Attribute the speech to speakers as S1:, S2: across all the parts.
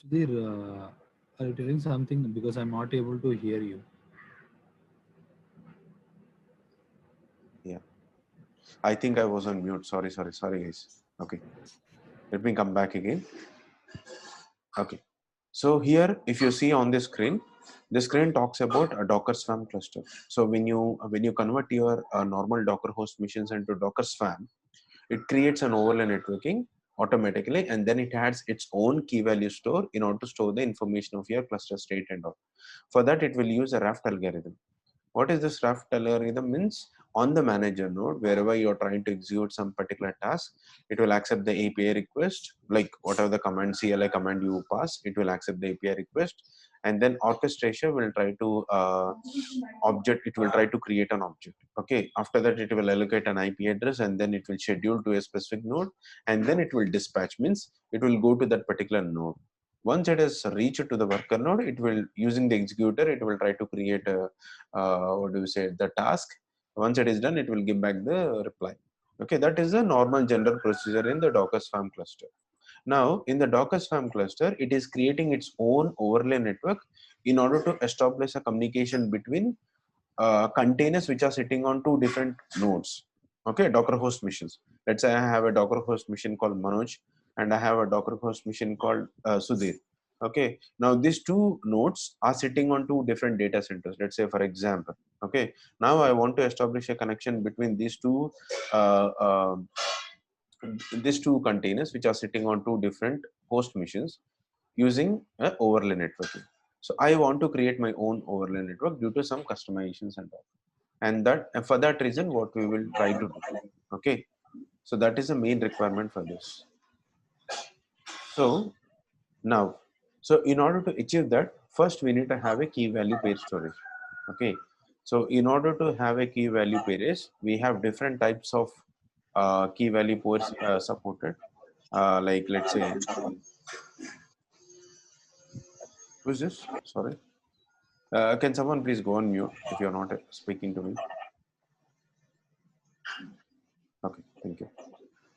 S1: Sudhir, are you telling something because I'm not able to hear you?
S2: Yeah, I think I was on mute. Sorry, guys. Okay, let me come back again. Okay, so here, if you see on the screen talks about a Docker Swarm cluster. So when you convert your normal Docker host machines into Docker Swarm, it creates an overlay networking automatically, and then it adds its own key value store in order to store the information of your cluster state and all. For that, it will use a raft algorithm. What is this raft algorithm means? On the manager node, wherever you're trying to execute some particular task, it will accept the API request, like whatever the command CLI command you pass, it will accept the API request, and then orchestration will try to it will try to create an object. Okay, after that it will allocate an IP address, and then it will schedule to a specific node, and then it will dispatch, means it will go to that particular node. Once it has reached to the worker node, it will, using the executor, it will try to create a what do you say, the task. Once it is done, it will give back the reply. Okay, that is the normal general procedure in the Docker Swarm cluster. Now in the Docker Swarm cluster, it is creating its own overlay network in order to establish a communication between containers which are sitting on two different nodes. Okay, Docker host machines. Let's say I have a Docker host machine called Manoj, and I have a Docker host machine called Sudhir. Okay, now these two nodes are sitting on two different data centers. Let's say, for example, okay, now I want to establish a connection between uh, uh, these two containers which are sitting on two different host machines using a overlay networking. So I want to create my own overlay network due to some customizations and all. And that, for that reason, what we will try to do. Okay, so that is the main requirement for this. So now, so in order to achieve that, first we need to have a key value pair storage. Okay, so in order to have a key value pairs, we have different types of key value pairs supported. Like, let's say, who's this? Sorry. Can someone please go on mute if you're not speaking to me? Okay, thank you.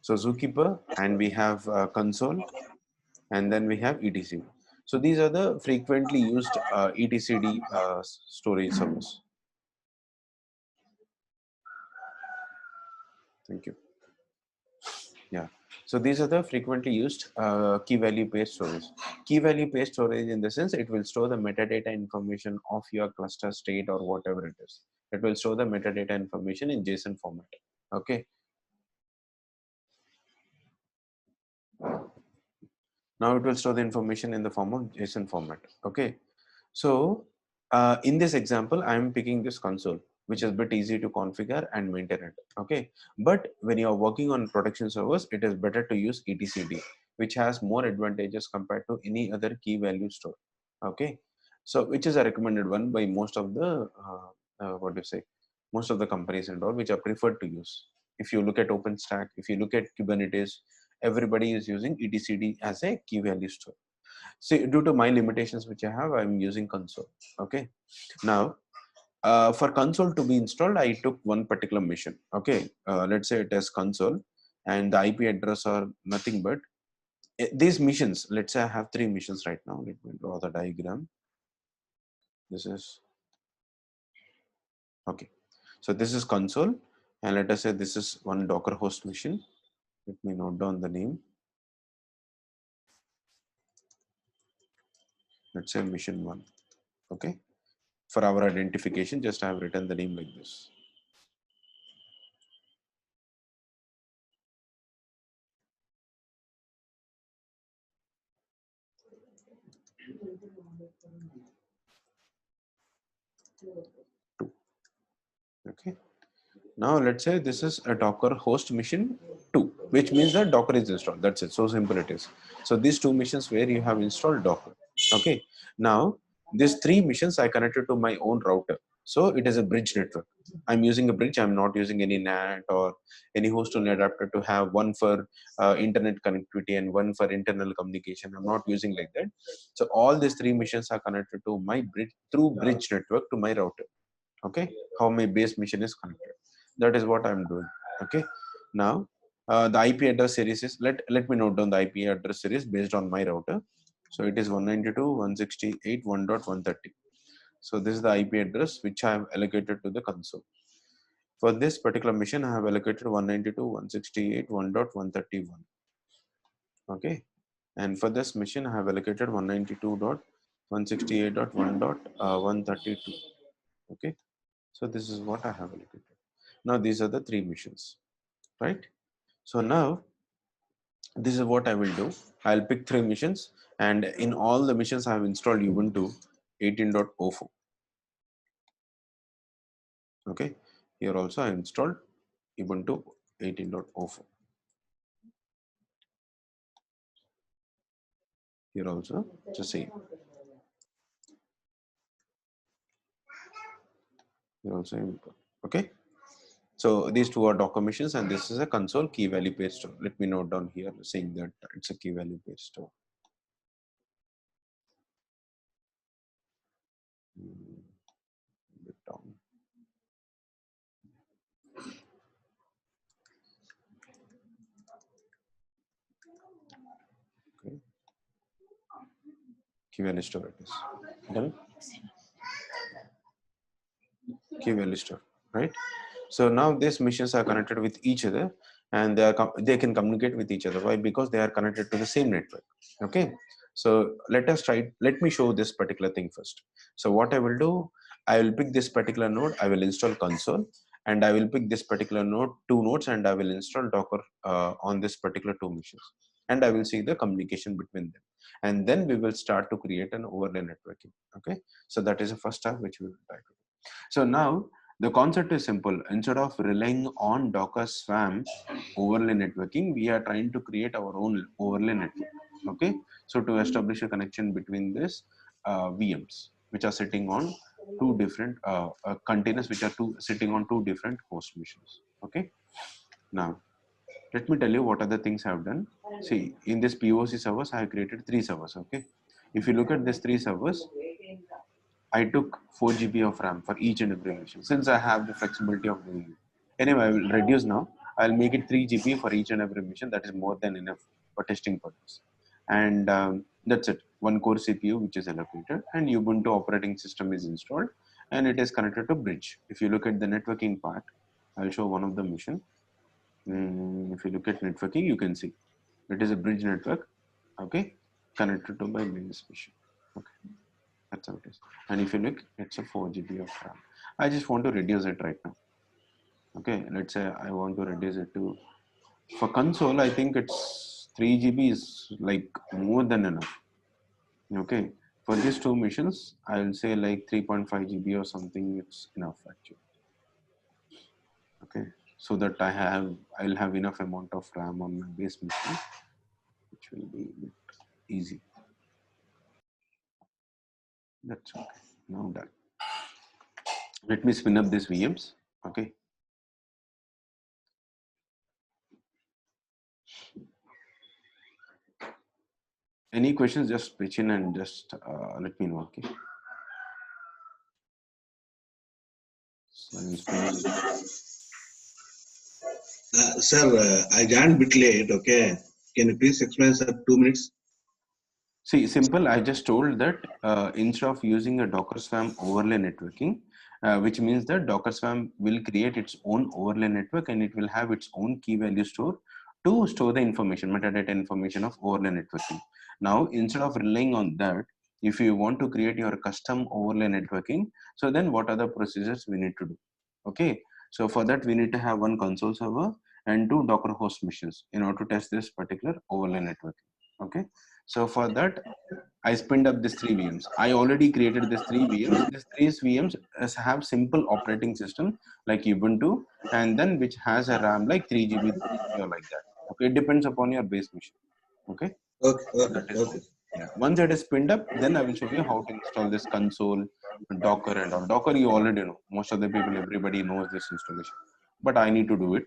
S2: So Zookeeper, and we have Consul, and then we have etcd. So these are the frequently used etcd storage service. Thank you. Yeah, so these are the frequently used key value pair storage. Key value pair storage, in the sense, it will store the metadata information of your cluster state or whatever it is. It will store the metadata information in JSON format. Okay, now it will store the information in the form of JSON format. Okay, so in this example, I am picking this console, which is a bit easy to configure and maintain it. Okay, but when you are working on production servers, it is better to use etcd, which has more advantages compared to any other key value store. Okay, so which is a recommended one by most of the what do you say, most of the companies and all, which are preferred to use. If you look at OpenStack, if you look at Kubernetes, everybody is using etcd as a key value store. See, due to my limitations which I have, I'm using Consul. Okay, now for Consul to be installed, I took one particular mission. Okay, let's say it is Consul, and the IP address are nothing but these missions. Let's say I have three missions right now. Let me draw the diagram. This is okay. So this is Consul, and let us say this is one Docker host mission. Let me note down the name. Let's say mission one. Okay, for our identification, just I have written the name like this. Two. Okay. Now let's say this is a Docker host mission 2, which means that Docker is installed. That's it. So simple it is. So these two missions where you have installed Docker. Okay. Now these three missions I connected to my own router. So it is a bridge network. I'm using a bridge. I'm not using any NAT or any host only adapter to have one for internet connectivity and one for internal communication. I'm not using like that. So all these three missions are connected to my bridge through bridge network to my router. Okay, how my base mission is connected. That is what I'm doing. Okay, now the IP address series is, let me note down the IP address series based on my router. So it is 192.168.1.130. So this is the IP address which I have allocated to the console. For this particular machine, I have allocated 192.168.1.131. Okay. And for this machine, I have allocated 192.168.1.132. Okay. So this is what I have allocated. Now these are the three missions, right? So now this is what I will do. I'll pick three missions, and in all the missions I have installed Ubuntu 18.04. Okay. Here also I installed Ubuntu 18.04. Here also the same. Here also import. Okay. So these two are Docker missions, and this is a console key value pair store. Let me note down here saying that it's a key value pair store. Bit down. Okay. Key value store it is. Done. Key value store, right? So now these missions are connected with each other, and they can communicate with each other. Why? Because they are connected to the same network. Okay. So let me show this particular thing first. So what I will do, I will pick this particular node, I will install console, and I will pick this particular node, two nodes, and I will install Docker on this particular two missions, and I will see the communication between them, and then we will start to create an overlay networking. Okay. So that is the first step which we will try to do. So now the concept is simple. Instead of relying on Docker Swarm overlay networking, we are trying to create our own overlay network. Okay. So to establish a connection between this VMs, which are sitting on two different containers, which are sitting on two different host machines. Okay. Now let me tell you what are the things I've done. See, in this POC servers, I have created three servers. Okay. If you look at these three servers, I took 4 GB of RAM for each and every mission since I have the flexibility of doing it. Anyway, I will reduce now. I'll make it 3 GB for each and every mission. That is more than enough for testing purpose. And that's it. One core CPU which is allocated, and Ubuntu operating system is installed, and it is connected to bridge. If you look at the networking part, I'll show one of the mission. If you look at networking, you can see it is a bridge network. Okay, connected to my mains mission. Okay. That's how it is. And if you look, it's a 4 GB of RAM. I just want to reduce it right now. Okay, let's say I want to reduce it to, for console, I think it's 3 GB is like more than enough. Okay, for these two missions, I'll say like 3.5 GB or something, it's enough actually. Okay, so that I'll have enough amount of RAM on my base mission, which will be a bit easy. That's okay. Now done. Let me spin up these VMs. Okay. Any questions, just pitch in and just let me know. Okay. So
S3: Sir, I joined bit late. Okay, can you please explain, sir? 2 minutes.
S2: see, simple. I just told that instead of using a Docker Swarm overlay networking, which means that Docker Swarm will create its own overlay network, and it will have its own key value store to store the information, metadata information of overlay networking. Now, instead of relying on that, if you want to create your custom overlay networking, so then what are the procedures we need to do? Okay. So for that, we need to have one console server and two Docker host machines in order to test this particular overlay networking. Okay. So for that, I spinned up these three VMs. I already created these three VMs. These three VMs have simple operating system like Ubuntu, and then which has a RAM like 3 GB, 4 GB or like that. Okay, it depends upon your base machine. Okay,
S3: Okay,
S2: so
S3: okay,
S2: that is
S3: okay.
S2: how. Yeah. Once it is pinned up, then I will show you how to install this console, Docker, and all. Docker you already know. Most of the people, everybody knows this installation, but I need to do it.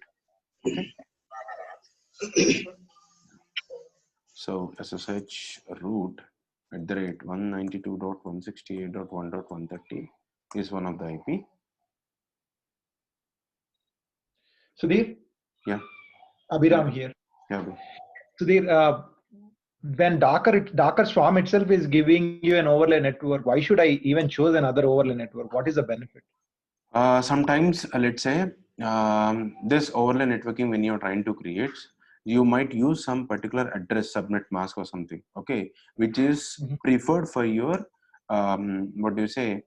S2: Okay. So SSH root at the rate 192.168.1.130 is one of the IP.
S4: Sudhir?
S2: Yeah.
S4: Abhiram here.
S2: Yeah.
S4: Sudhir, when Docker Swarm itself is giving you an overlay network, why should I even choose another overlay network? What is the benefit?
S2: Sometimes, let's say, this overlay networking, when you're trying to create, you might use some particular address subnet mask or something, okay, which is
S4: Mhm.
S2: preferred for your, what do you say,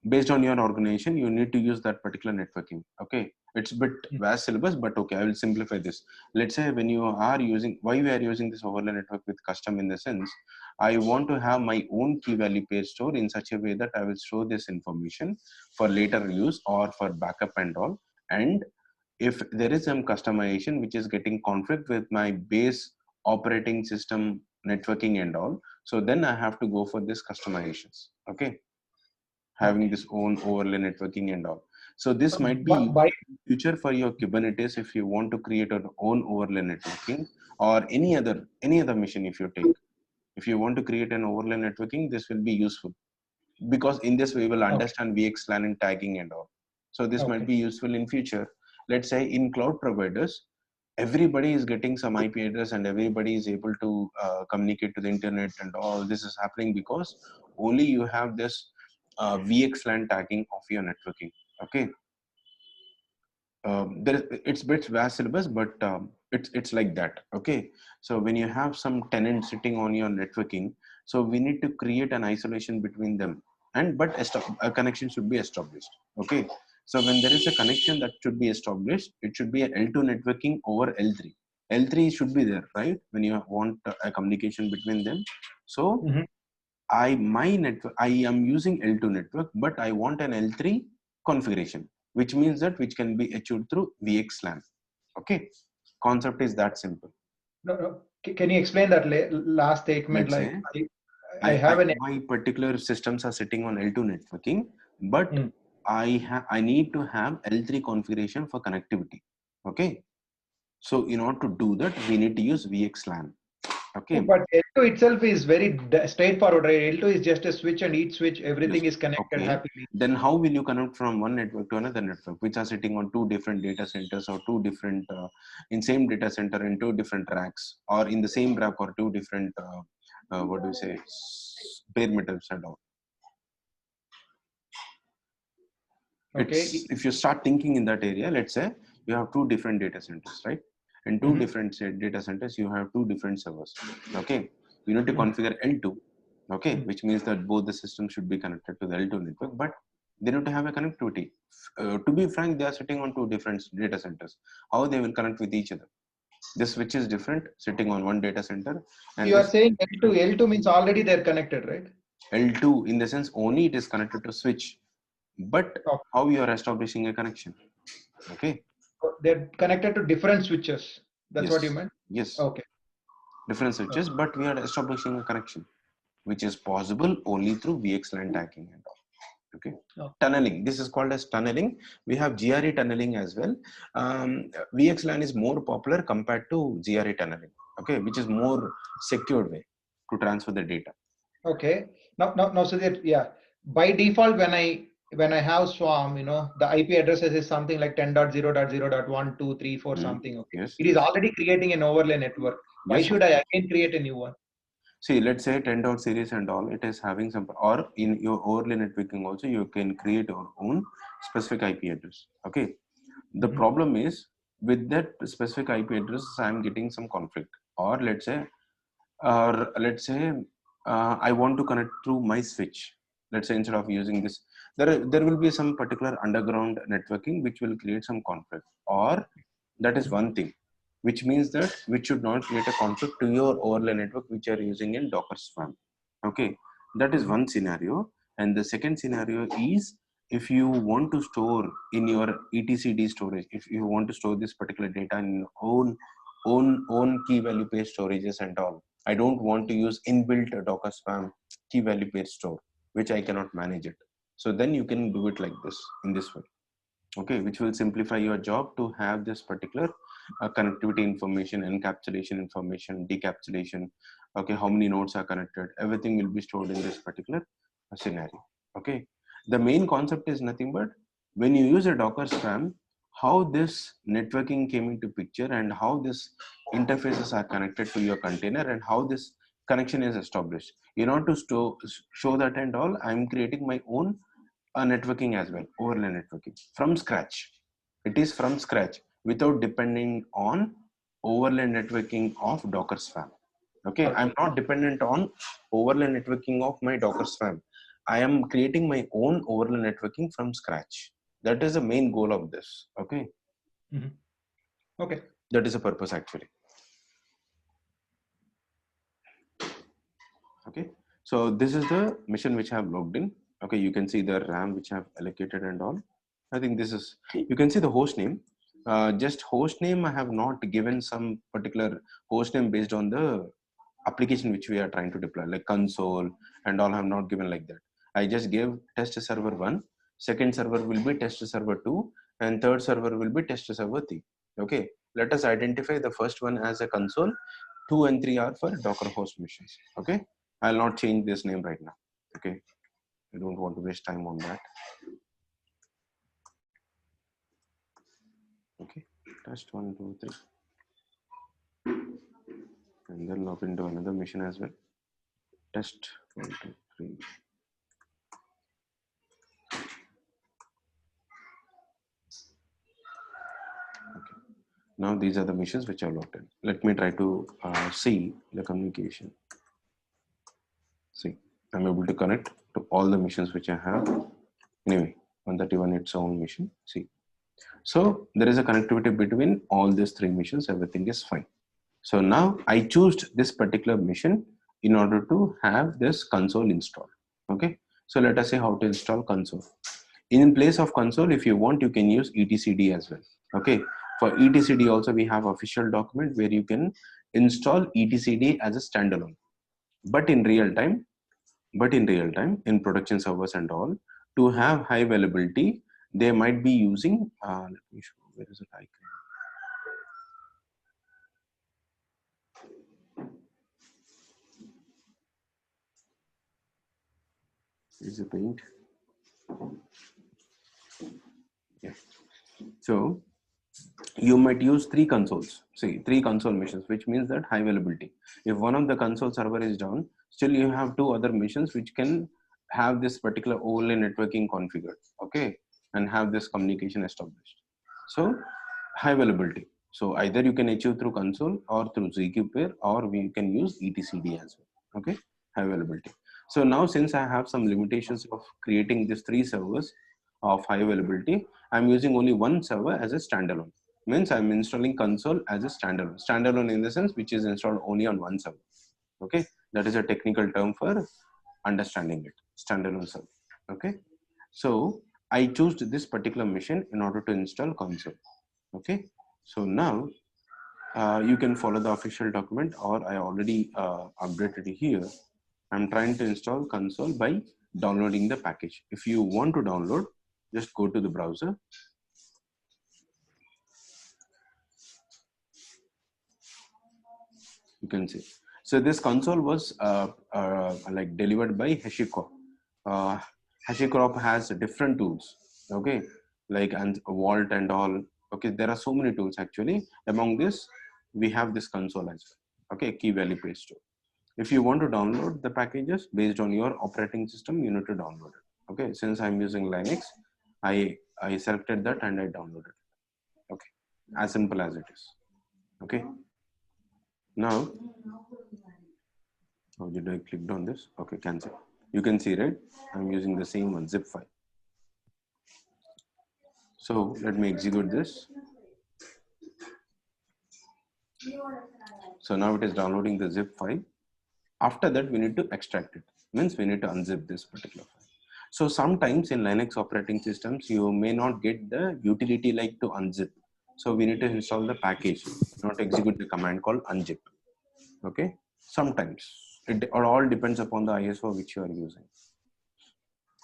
S2: based on your organization, you need to use that particular networking. Okay, it's a bit vast syllabus, but okay, I will simplify this. Let's say when you are using, why we are using this overlay network with custom, in the sense, I want to have my own key value pair store in such a way that I will store this information for later use or for backup and all. And if there is some customization which is getting conflict with my base operating system networking and all, so then I have to go for this customizations. Okay, having
S4: Okay.
S2: this own overlay networking and all. So this
S4: So
S2: might be
S4: by
S2: future for your Kubernetes if you want to create your own overlay networking, or any other mission. If you take, if you want to create an overlay networking, this will be useful, because in this we will
S4: okay.
S2: understand VXLAN and tagging and all. So this might
S4: Okay.
S2: be useful in future. Let's say in cloud providers, everybody is getting some IP address and everybody is able to communicate to the internet, and all this is happening because only you have this VXLAN tagging of your networking. Okay, it's bit vast syllabus, but it's like that. Okay, so when you have some tenant sitting on your networking, so we need to create an isolation between them, and but a connection should be established. Okay, so when there is a connection that should be established, it should be an L2 networking over L3. L3 should be there, right, when you want a communication between them. So
S4: Mhm.
S2: my network, I am using L2 network, but I want an L3 configuration, which means that which can be achieved through VXLAN. Okay, concept is that simple.
S4: No, no. Can you explain that last statement?
S2: Let's
S4: Like
S2: say
S4: I have an.
S2: my particular systems are sitting on L2 networking, but
S4: Mm.
S2: I need to have L3 configuration for connectivity. Okay, so in order to do that, we need to use VXLAN. Okay,
S4: But L2 itself is very straightforward, right? L2 is just a switch, and each switch,
S2: yes.
S4: everything is connected
S2: Okay.
S4: happily.
S2: Then how will you connect from one network to another network, which are sitting on two different data centers, or two different in same data center in two different racks, or in the same rack, or two different what do you say, bare metals and all.
S4: Okay.
S2: It's, if you start thinking in that area, let's say you have two different data centers, right? In two
S4: Mm-hmm.
S2: different data centers, you have two different servers. Okay, you need to
S4: Mm.
S2: configure L2. Okay,
S4: Mm.
S2: which means that both the systems should be connected to the L2 network, but they need to have a connectivity. To be frank, they are sitting on two different data centers. How they will connect with each other? This switch is different, sitting on one data center, and
S4: You are
S2: this
S4: saying L2. L2 means already they're connected, right?
S2: L2, in the sense only it is connected to switch, but
S4: Okay.
S2: how you are establishing a connection? Okay,
S4: So they're connected to different switches. That's what you
S2: yes,
S4: meant?
S2: yes,
S4: Okay.
S2: different switches, but we are establishing a connection, which is possible only through VXLAN tagging and all. Okay,
S4: Oh.
S2: tunneling. This is called as tunneling. We have GRE tunneling as well. VXLAN is more popular compared to GRE tunneling. Okay, which is more secured way to transfer the data.
S4: Okay. Now, so that, yeah, by default, when I have Swarm, the IP addresses is something like 10.0.0.1, 2, 3, 4,
S2: Mm,
S4: something. Okay.
S2: yes,
S4: It is already creating an overlay network. Why
S2: yes, of
S4: should I
S2: course.
S4: again create a new one?
S2: See, let's say 10 dot series and all, it is having some, or in your overlay networking also, you can create your own specific IP address. Okay. The
S4: Mhm.
S2: problem is with that specific IP address, I'm getting some conflict. Or I want to connect through my switch. Let's say instead of using this, there will be some particular underground networking which will create some conflict. Or that is one thing, which means that which should not create a conflict to your overlay network which you are using in Docker Swarm. Okay, that is
S4: Mhm.
S2: one scenario. And the second scenario is, if you want to store in your etcd storage, if you want to store this particular data in your own key value pair storages and all, I don't want to use inbuilt Docker Swarm key value pair store, which I cannot manage it. So then you can do it like this, in this way. Okay, which will simplify your job to have this particular connectivity information, encapsulation information, decapsulation. Okay, how many nodes are connected, everything will be stored in this particular scenario. Okay, the main concept is nothing but, when you use a Docker Swarm, how this networking came into picture, and how this interfaces are connected to your container, and how this connection is established. In order to show that and all, I'm creating my own networking as well, overlay networking from scratch. It is from scratch without depending on overlay networking of Docker Swarm. Okay, I'm not dependent on overlay networking of my Docker Swarm. I am creating my own overlay networking from scratch. That is the main goal of this. Okay.
S4: Okay.
S2: That is the purpose actually. Okay. So this is the mission which I have logged in. Okay, you can see the RAM which I have allocated and all. I think this is, you can see the host name. Just host name, I have not given some particular host name based on the application which we are trying to deploy, like Consul and all. I have not given like that. I just gave test server 1, second server will be test server 2, and third server will be test server 3. Okay, let us identify the first one as a Consul. 2 and 3 are for Docker host missions. Okay, I'll not change this name right now. Okay, I don't want to waste time on that. Okay, test 1, 2, 3, and then log into another mission as well. Test 1, 2, 3. Okay. Now these are the missions which are logged in. Let me try to see the communication. See, I'm able to connect to all the missions which I have. Anyway, 131 its own mission. See, so there is a connectivity between all these 3 missions. Everything is fine. So now I chose this particular mission in order to have this Consul installed. Okay, so let us say how to install Consul. In place of Consul, if you want, you can use etcd as well. Okay, for etcd also we have official document where you can install etcd as a standalone. But in real time, in production servers and all, to have high availability, they might be using let me show, where is it icon? Is the paint? Yeah. So you might use 3 consoles. See, 3 console missions, which means that high availability. If one of the console server is down, still you have 2 other missions which can have this particular overlay networking configured. Okay, and have this communication established. So high availability. So either you can achieve through Consul or through ZQ pair, or we can use etcd as well. Okay, high availability. So now since I have some limitations of creating these 3 servers of high availability, I'm using only one server as a standalone. Means I'm installing Consul as a standalone. Standalone in the sense which is installed only on one server. Okay, that is a technical term for understanding it. Standalone server. Okay, so I chose this particular mission in order to install Consul. Okay, so now you can follow the official document, or I already updated it here. I'm trying to install Consul by downloading the package. If you want to download, just go to the browser. You can see. So this Consul was like delivered by HashiCorp. HashiCorp has different tools. Okay, like and Vault and all. Okay, there are so many tools actually. Among this, we have this Consul as well. Okay, key value paste tool. If you want to download the packages based on your operating system, you need to download it. Okay, since I'm using Linux, I selected that and I downloaded it. Okay, as simple as it is. Okay, now how did I click on this? Okay, cancel. You can see, right? I'm using the same one, zip file. So let me execute this. So now it is downloading the zip file. After that, we need to extract it. Means we need to unzip this particular file. So sometimes in Linux operating systems, you may not get the utility like to unzip. So we need to install the package, not execute the command called unzip. Okay, sometimes it all depends upon the ISO which you are using.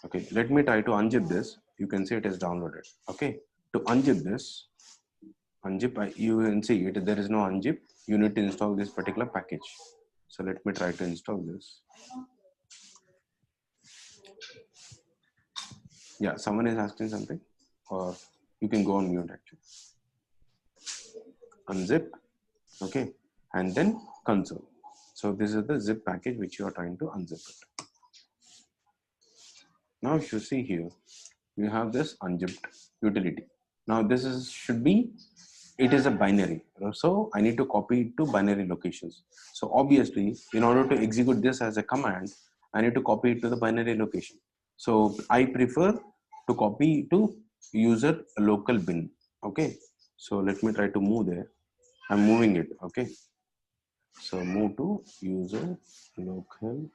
S2: Okay, let me try to unzip this. You can see it is downloaded. Okay, to unzip this, you can see it. There is no unzip. You need to install this particular package. So let me try to install this. Yeah, someone is asking something, or you can go on mute actually. Unzip, okay, and then Consul. So this is the zip package which you are trying to unzip it. Now if you see here, you have this unzipped utility. Now this is should be, it is a binary. So I need to copy it to binary locations. So obviously, in order to execute this as a command, I need to copy it to the binary location. So I prefer to copy to user local bin. Okay. So let me try to move there. I'm moving it. Okay. So move to user local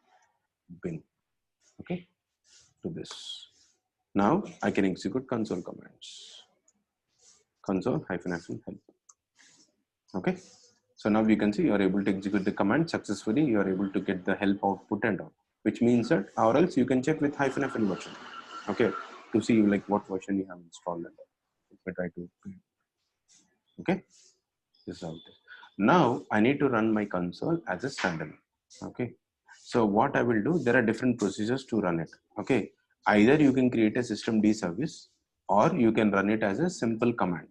S2: bin. Okay. To this. Now I can execute console commands. Console -help. Okay. So now you can see you are able to execute the command successfully. You are able to get the help output and all, which means that, or else you can check with -f version. Okay. To see like what version you have installed. And all. Let me try to. Okay. This is how it is. Now I need to run my console as a standalone. Okay. So what I will do, there are different procedures to run it. Okay. Either you can create a systemd service, or you can run it as a simple command,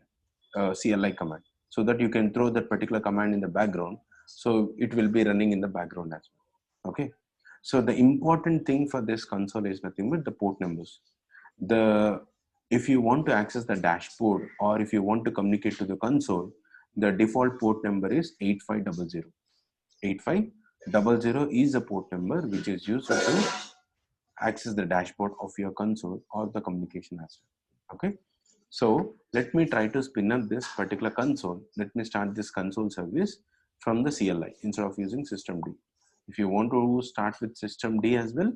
S2: CLI command, so that you can throw that particular command in the background. So it will be running in the background as well. Okay. So the important thing for this console is nothing but the port numbers. If you want to access the dashboard, or if you want to communicate to the console, the default port number is 8500. 8500 is a port number which is used to access the dashboard of your console or the communication as well. Okay. So let me try to spin up this particular console. Let me start this console service from the CLI instead of using systemd. If you want to start with systemd as well,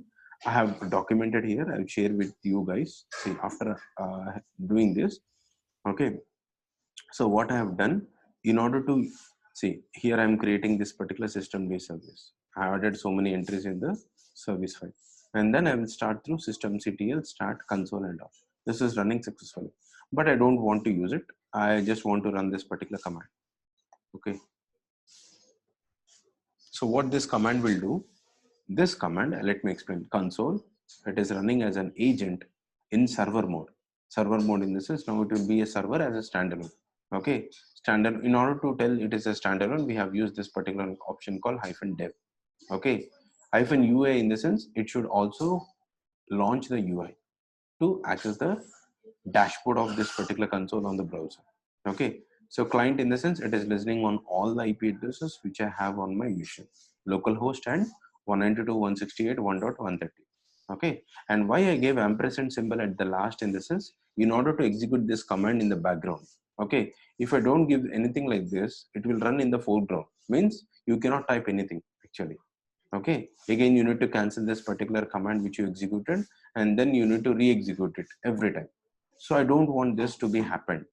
S2: I have documented here. I'll share with you guys. See, after doing this, okay. So what I have done, in order to see here, I'm creating this particular systemd service. I added so many entries in the service file, and then I will start through systemctl start console and all. This is running successfully, but I don't want to use it. I just want to run this particular command. Okay. So what this command will do, this command, let me explain. Console, it is running as an agent in server mode. Server mode in the sense, now it will be a server as a standalone. Okay. Standard, in order to tell it is a standalone, we have used this particular option called -dev. Okay. -ua in the sense, it should also launch the UI to access the dashboard of this particular console on the browser. Okay. So client in the sense, it is listening on all the IP addresses which I have on my machine, localhost and 192.168.1.130. Okay. And why I gave ampersand symbol at the last in the sense, in order to execute this command in the background. Okay. If I don't give anything like this, it will run in the foreground, means you cannot type anything actually. Okay. Again, you need to cancel this particular command which you executed, and then you need to re-execute it every time. So I don't want this to be happened.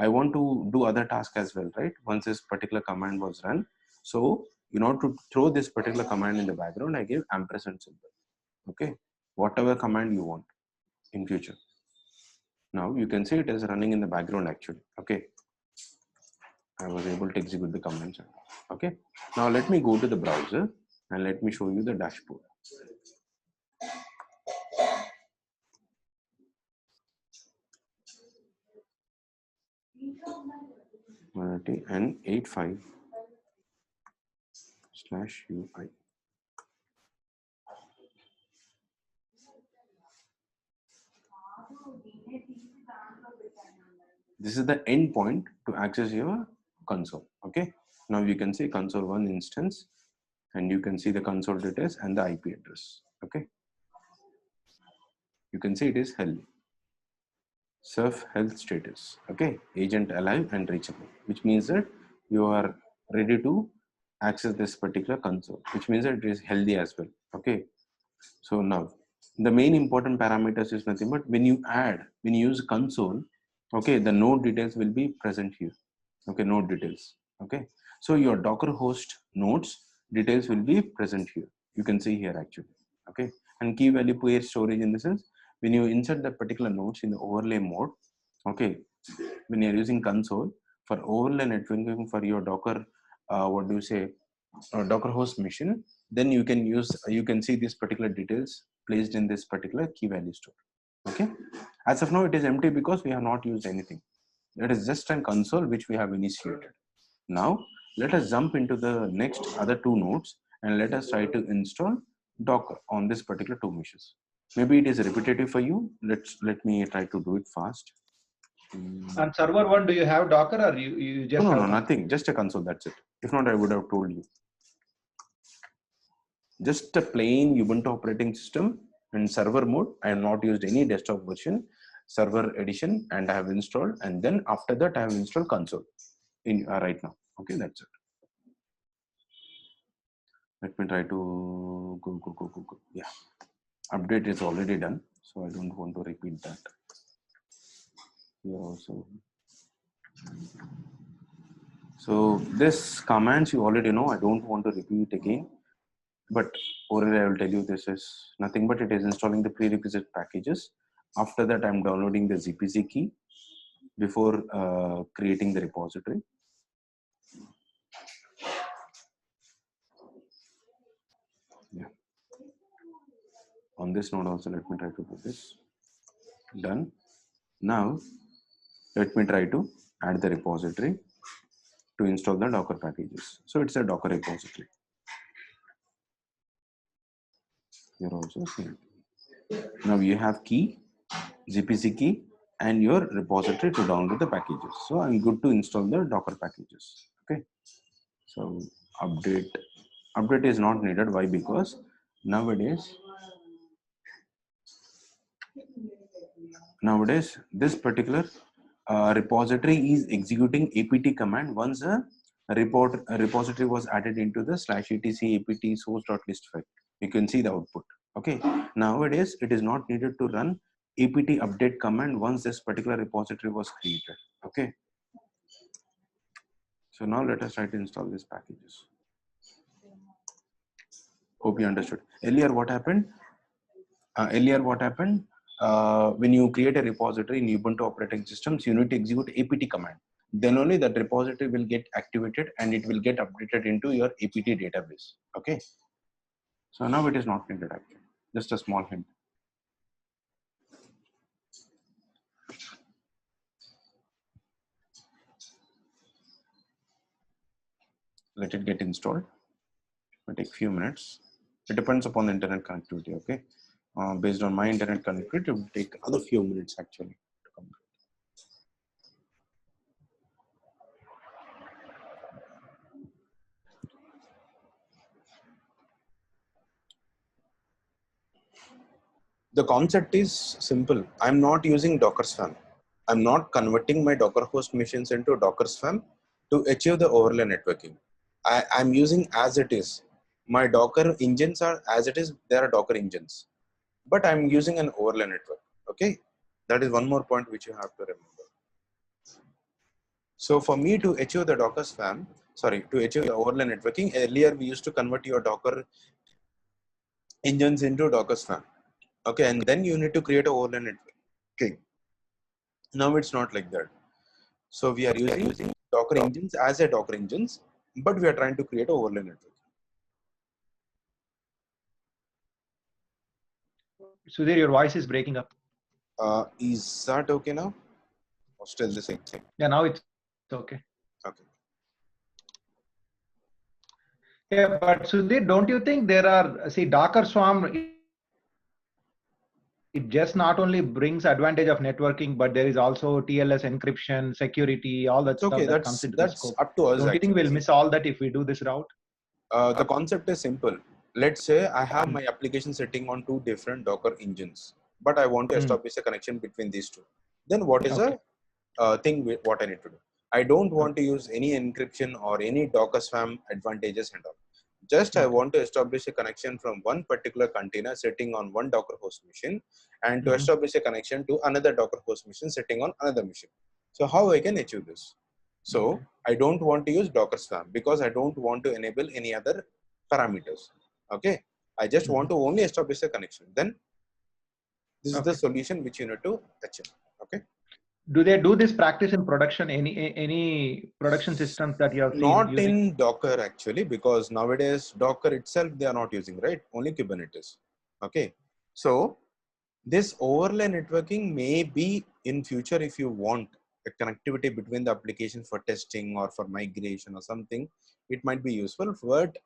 S2: I want to do other tasks as well, right? Once this particular command was run. So in order to throw this particular command in the background, I give ampersand symbol. Okay. Whatever command you want in future. Now you can see it is running in the background actually. Okay. I was able to execute the commands. Okay. Now let me go to the browser and let me show you the dashboard. And 85/UI. This is the endpoint to access your console. Okay. Now you can see console 1 instance, and you can see the console details and the IP address. Okay. You can see it is healthy. Surf health status. Okay. Agent alive and reachable, which means that you are ready to access this particular console, which means that it is healthy as well. Okay. So now the main important parameters is nothing but when you use console, okay, the node details will be present here. Okay, node details. Okay, so your Docker host nodes details will be present here. You can see here actually. Okay, and key value pair storage in the sense, when you insert the particular nodes in the overlay mode, okay, when you're using console for overlay networking for your Docker, what do you say, Docker host machine, then you can see these particular details placed in this particular key value store. Okay, as of now it is empty because we have not used anything. It is just a console which we have initiated. Now let us jump into the next other two nodes and let us try to install Docker on this particular two machines. Maybe it is repetitive for you. Let me try to do it fast.
S4: On server one, do you have Docker or you just
S2: No,
S4: have Consul?
S2: nothing. Just a console. That's it. If not, I would have told you. Just a plain Ubuntu operating system in server mode. I have not used any desktop version, server edition, and I have installed. And then after that, I have installed console in right now. Okay, that's it. Let me try to go. Yeah, update is already done, so I don't want to repeat that. Here also. So this commands you already know. I don't want to repeat again, but already I will tell you this is nothing but it is installing the prerequisite packages. After that, I'm downloading the ZPC key before creating the repository. Yeah. On this node also, let me try to do this. Done. Now, let me try to add the repository to install the Docker packages. So it's a Docker repository. Here also same. Now you have key, ZPC key, and your repository to download the packages. So I'm good to install the Docker packages. Okay. So update is not needed. Why? Because nowadays this particular repository is executing apt command once a repository was added into the /etc apt source.list file. You can see the output. Okay, nowadays it is not needed to run apt update command once this particular repository was created. Okay, so now let us try to install these packages. Hope you understood. Earlier what happened when you create a repository in Ubuntu operating systems, you need to execute apt command. Then only that repository will get activated and it will get updated into your apt database. Okay. So now it is not needed actually. Just a small hint. Let it get installed. It will take few minutes. It depends upon the internet connectivity. Okay. Based on my internet connectivity, it will take another few minutes actually to complete. The concept is simple. I'm not using Docker Swarm. I'm not converting my Docker host machines into Docker Swarm to achieve the overlay networking. I'm using as it is. My Docker engines are as it is. There are Docker engines, but I'm using an overlay network. Okay, that is one more point which you have to remember. So for me to achieve the Docker Swarm, to achieve the overlay networking, earlier we used to convert your Docker engines into Docker Swarm. Okay, and then you need to create a overlay network. Okay, now it's not like that. So we are using Docker engines as a Docker engines, but we are trying to create a overlay network.
S4: Sudhir, your voice is breaking up.
S2: Is that okay now? Or still the same thing?
S4: Yeah, now it's okay.
S2: Okay.
S4: Yeah, but Sudhir, don't you think there are, see, Docker Swarm, it just not only brings advantage of networking, but there is also TLS encryption, security, all that stuff that comes into the scope.
S2: Up to us.
S4: Don't you think we'll miss all that if we do this route?
S2: The concept is simple. Let's say I have my application setting on two different Docker engines, but I want to establish a connection between these two. Then what is the thing what I need to do? I don't want to use any encryption or any Docker Swarm advantages and all. Just I want to establish a connection from one particular container sitting on one Docker host machine and to establish a connection to another Docker host machine sitting on another machine. So how I can achieve this? So I don't want to use Docker Swarm because I don't want to enable any other parameters. Okay. I just want to only establish a connection. Then this is the solution which you need to achieve. Okay.
S4: Do they do this practice in production? Any production systems that you have seen?
S2: Not using? In Docker actually, because nowadays Docker itself they are not using, right? Only Kubernetes. Okay. So this overlay networking may be in future if you want a connectivity between the application for testing or for migration or something, it might be useful. But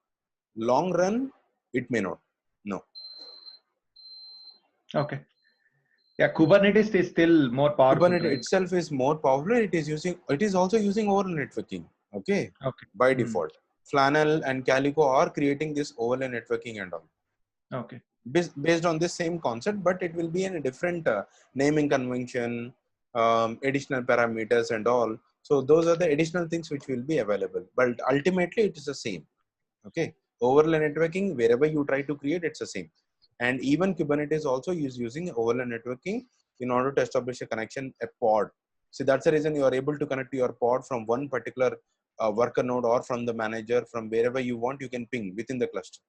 S2: Long run, it may not. No.
S4: Okay. Yeah, Kubernetes is still more powerful,
S2: Kubernetes
S4: right?
S2: itself is more powerful. It is also using overlay networking. Okay.
S4: Okay.
S2: By default. Flannel and Calico are creating this overlay networking and all.
S4: Okay.
S2: Based on this same concept, but it will be in a different naming convention, additional parameters and all. So those are the additional things which will be available. But ultimately, it is the same. Okay. Overlay networking, wherever you try to create, it's the same. And even Kubernetes also is using overlay networking in order to establish a connection, a pod. So that's the reason you are able to connect to your pod from one particular worker node or from the manager, from wherever you want, you can ping within the cluster.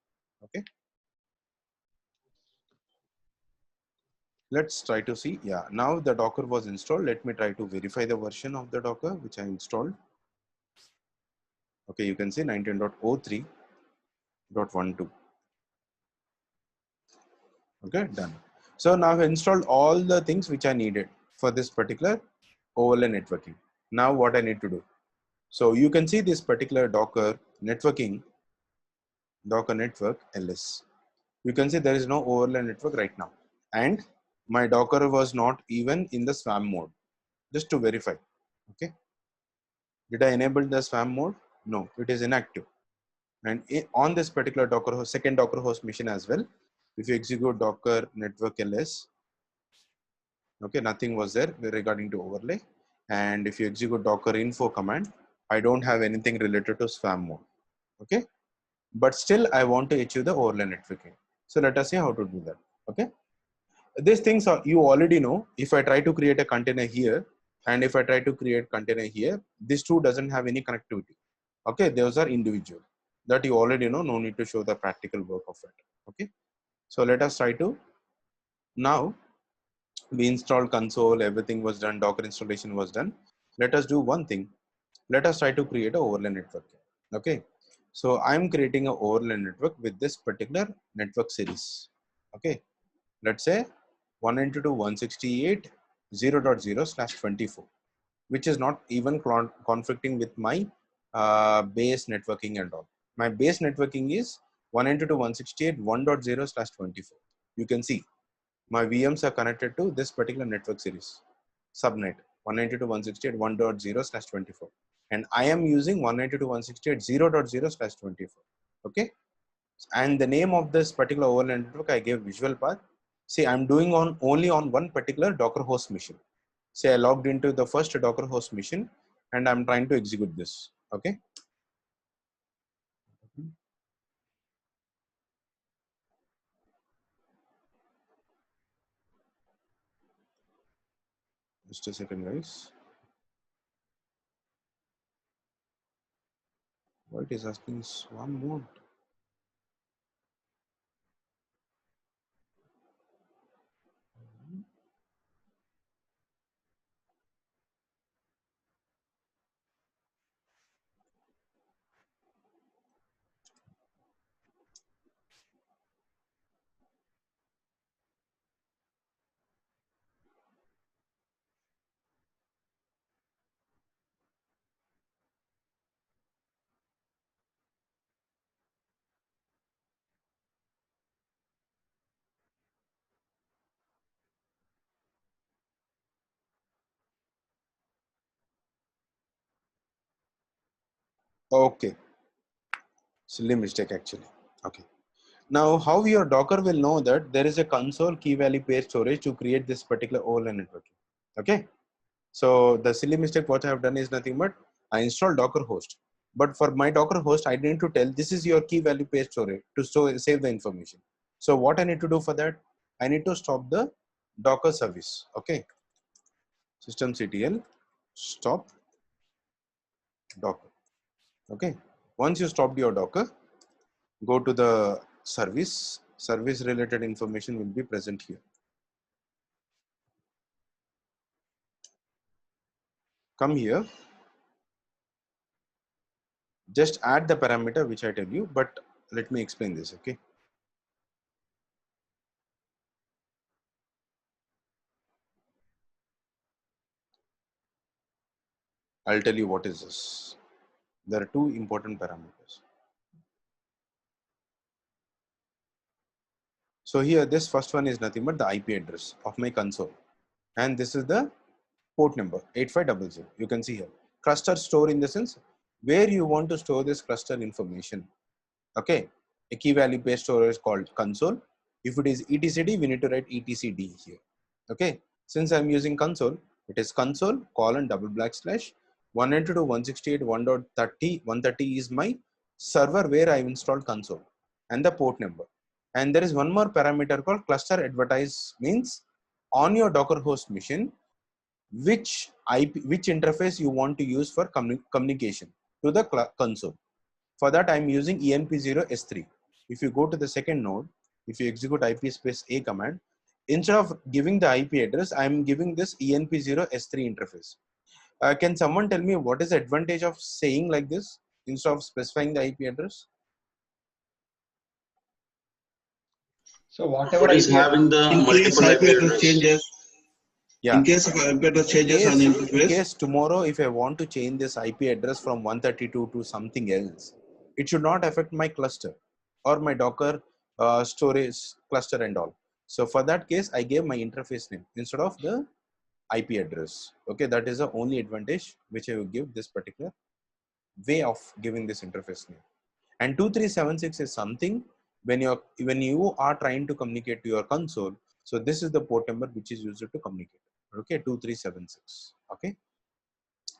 S2: Okay. Let's try to see. Yeah, now the Docker was installed. Let me try to verify the version of the Docker which I installed. Okay, you can see 19.03.12. Okay, done. So now I've installed all the things which I needed for this particular overlay networking. Now what I need to do. So you can see this particular Docker networking, Docker network ls. You can see there is no overlay network right now. And my Docker was not even in the swarm mode. Just to verify. Okay. Did I enable the swarm mode? No, it is inactive. And on this particular Docker host, second Docker host machine as well, if you execute Docker network ls, okay, nothing was there regarding to overlay. And if you execute Docker info command, I don't have anything related to swarm mode. Okay, but still I want to achieve the overlay networking. So let us see how to do that. Okay, these things are you already know. If I try to create a container here, and if I try to create container here, this two doesn't have any connectivity. Okay, those are individual that you already know. No need to show the practical work of it. Okay, so let us try to now we installed Consul, everything was done, Docker installation was done. Let us do one thing. Let us try to create an overlay network. Okay, so I'm creating an overlay network with this particular network series. Okay, let's say 192.168.0.0/24, which is not even conflicting with my base networking and all. My base networking is 192.168.1.0/24. You can see my VMs are connected to this particular network series, subnet 192.168.1.0/24. And I am using 192.168.0.0/24. Okay. And the name of this particular overlay network, I gave visual path. See, I'm doing only on one particular Docker host machine. Say I logged into the first Docker host machine and I'm trying to execute this. Okay. Just a second, guys. Why it is asking swarm mode? Okay. Silly mistake actually. Okay. Now, how your Docker will know that there is a console key value pair storage to create this particular overlay networking. Okay. So the silly mistake what I have done is nothing but I installed Docker host. But for my Docker host, I need to tell this is your key value pair storage to save the information. So what I need to do for that? I need to stop the Docker service. Okay. Systemctl stop Docker. Okay. Once you stopped your Docker, go to the service related information will be present here. Come here, just add the parameter which I tell you, but let me explain this. Okay, I'll tell you what is this. There are two important parameters. So here, this first one is nothing but the IP address of my console. And this is the port number 8500. You can see here. Cluster store in the sense where you want to store this cluster information. Okay. A key value based storage is called console. If it is etcd, we need to write etcd here. Okay. Since I'm using console, it is console : // 192.168.1.30. 130 is my server where I installed console and the port number. And there is one more parameter called cluster advertise, means on your Docker host machine, which interface you want to use for communication to the console. For that, I'm using enp0s3. If you go to the second node, if you execute IP space A command, instead of giving the IP address, I'm giving this enp0s3 interface. Can someone tell me what is the advantage of saying like this instead of specifying the IP address?
S4: So whatever
S5: What is
S4: IP
S5: having the
S3: In case
S5: multiple
S3: IP
S5: IP
S3: address
S5: address?
S3: changes,
S2: Yeah.
S3: in case of IP address changes on
S2: In
S3: interface,
S2: case tomorrow, if I want to change this IP address from 132 to something else, it should not affect my cluster or my Docker storage cluster and all. So for that case, I gave my interface name instead of the IP address. Okay, that is the only advantage which I will give this particular way of giving this interface name. And 2376 is something when you are trying to communicate to your console. So this is the port number which is used to communicate. Okay, 2376. Okay,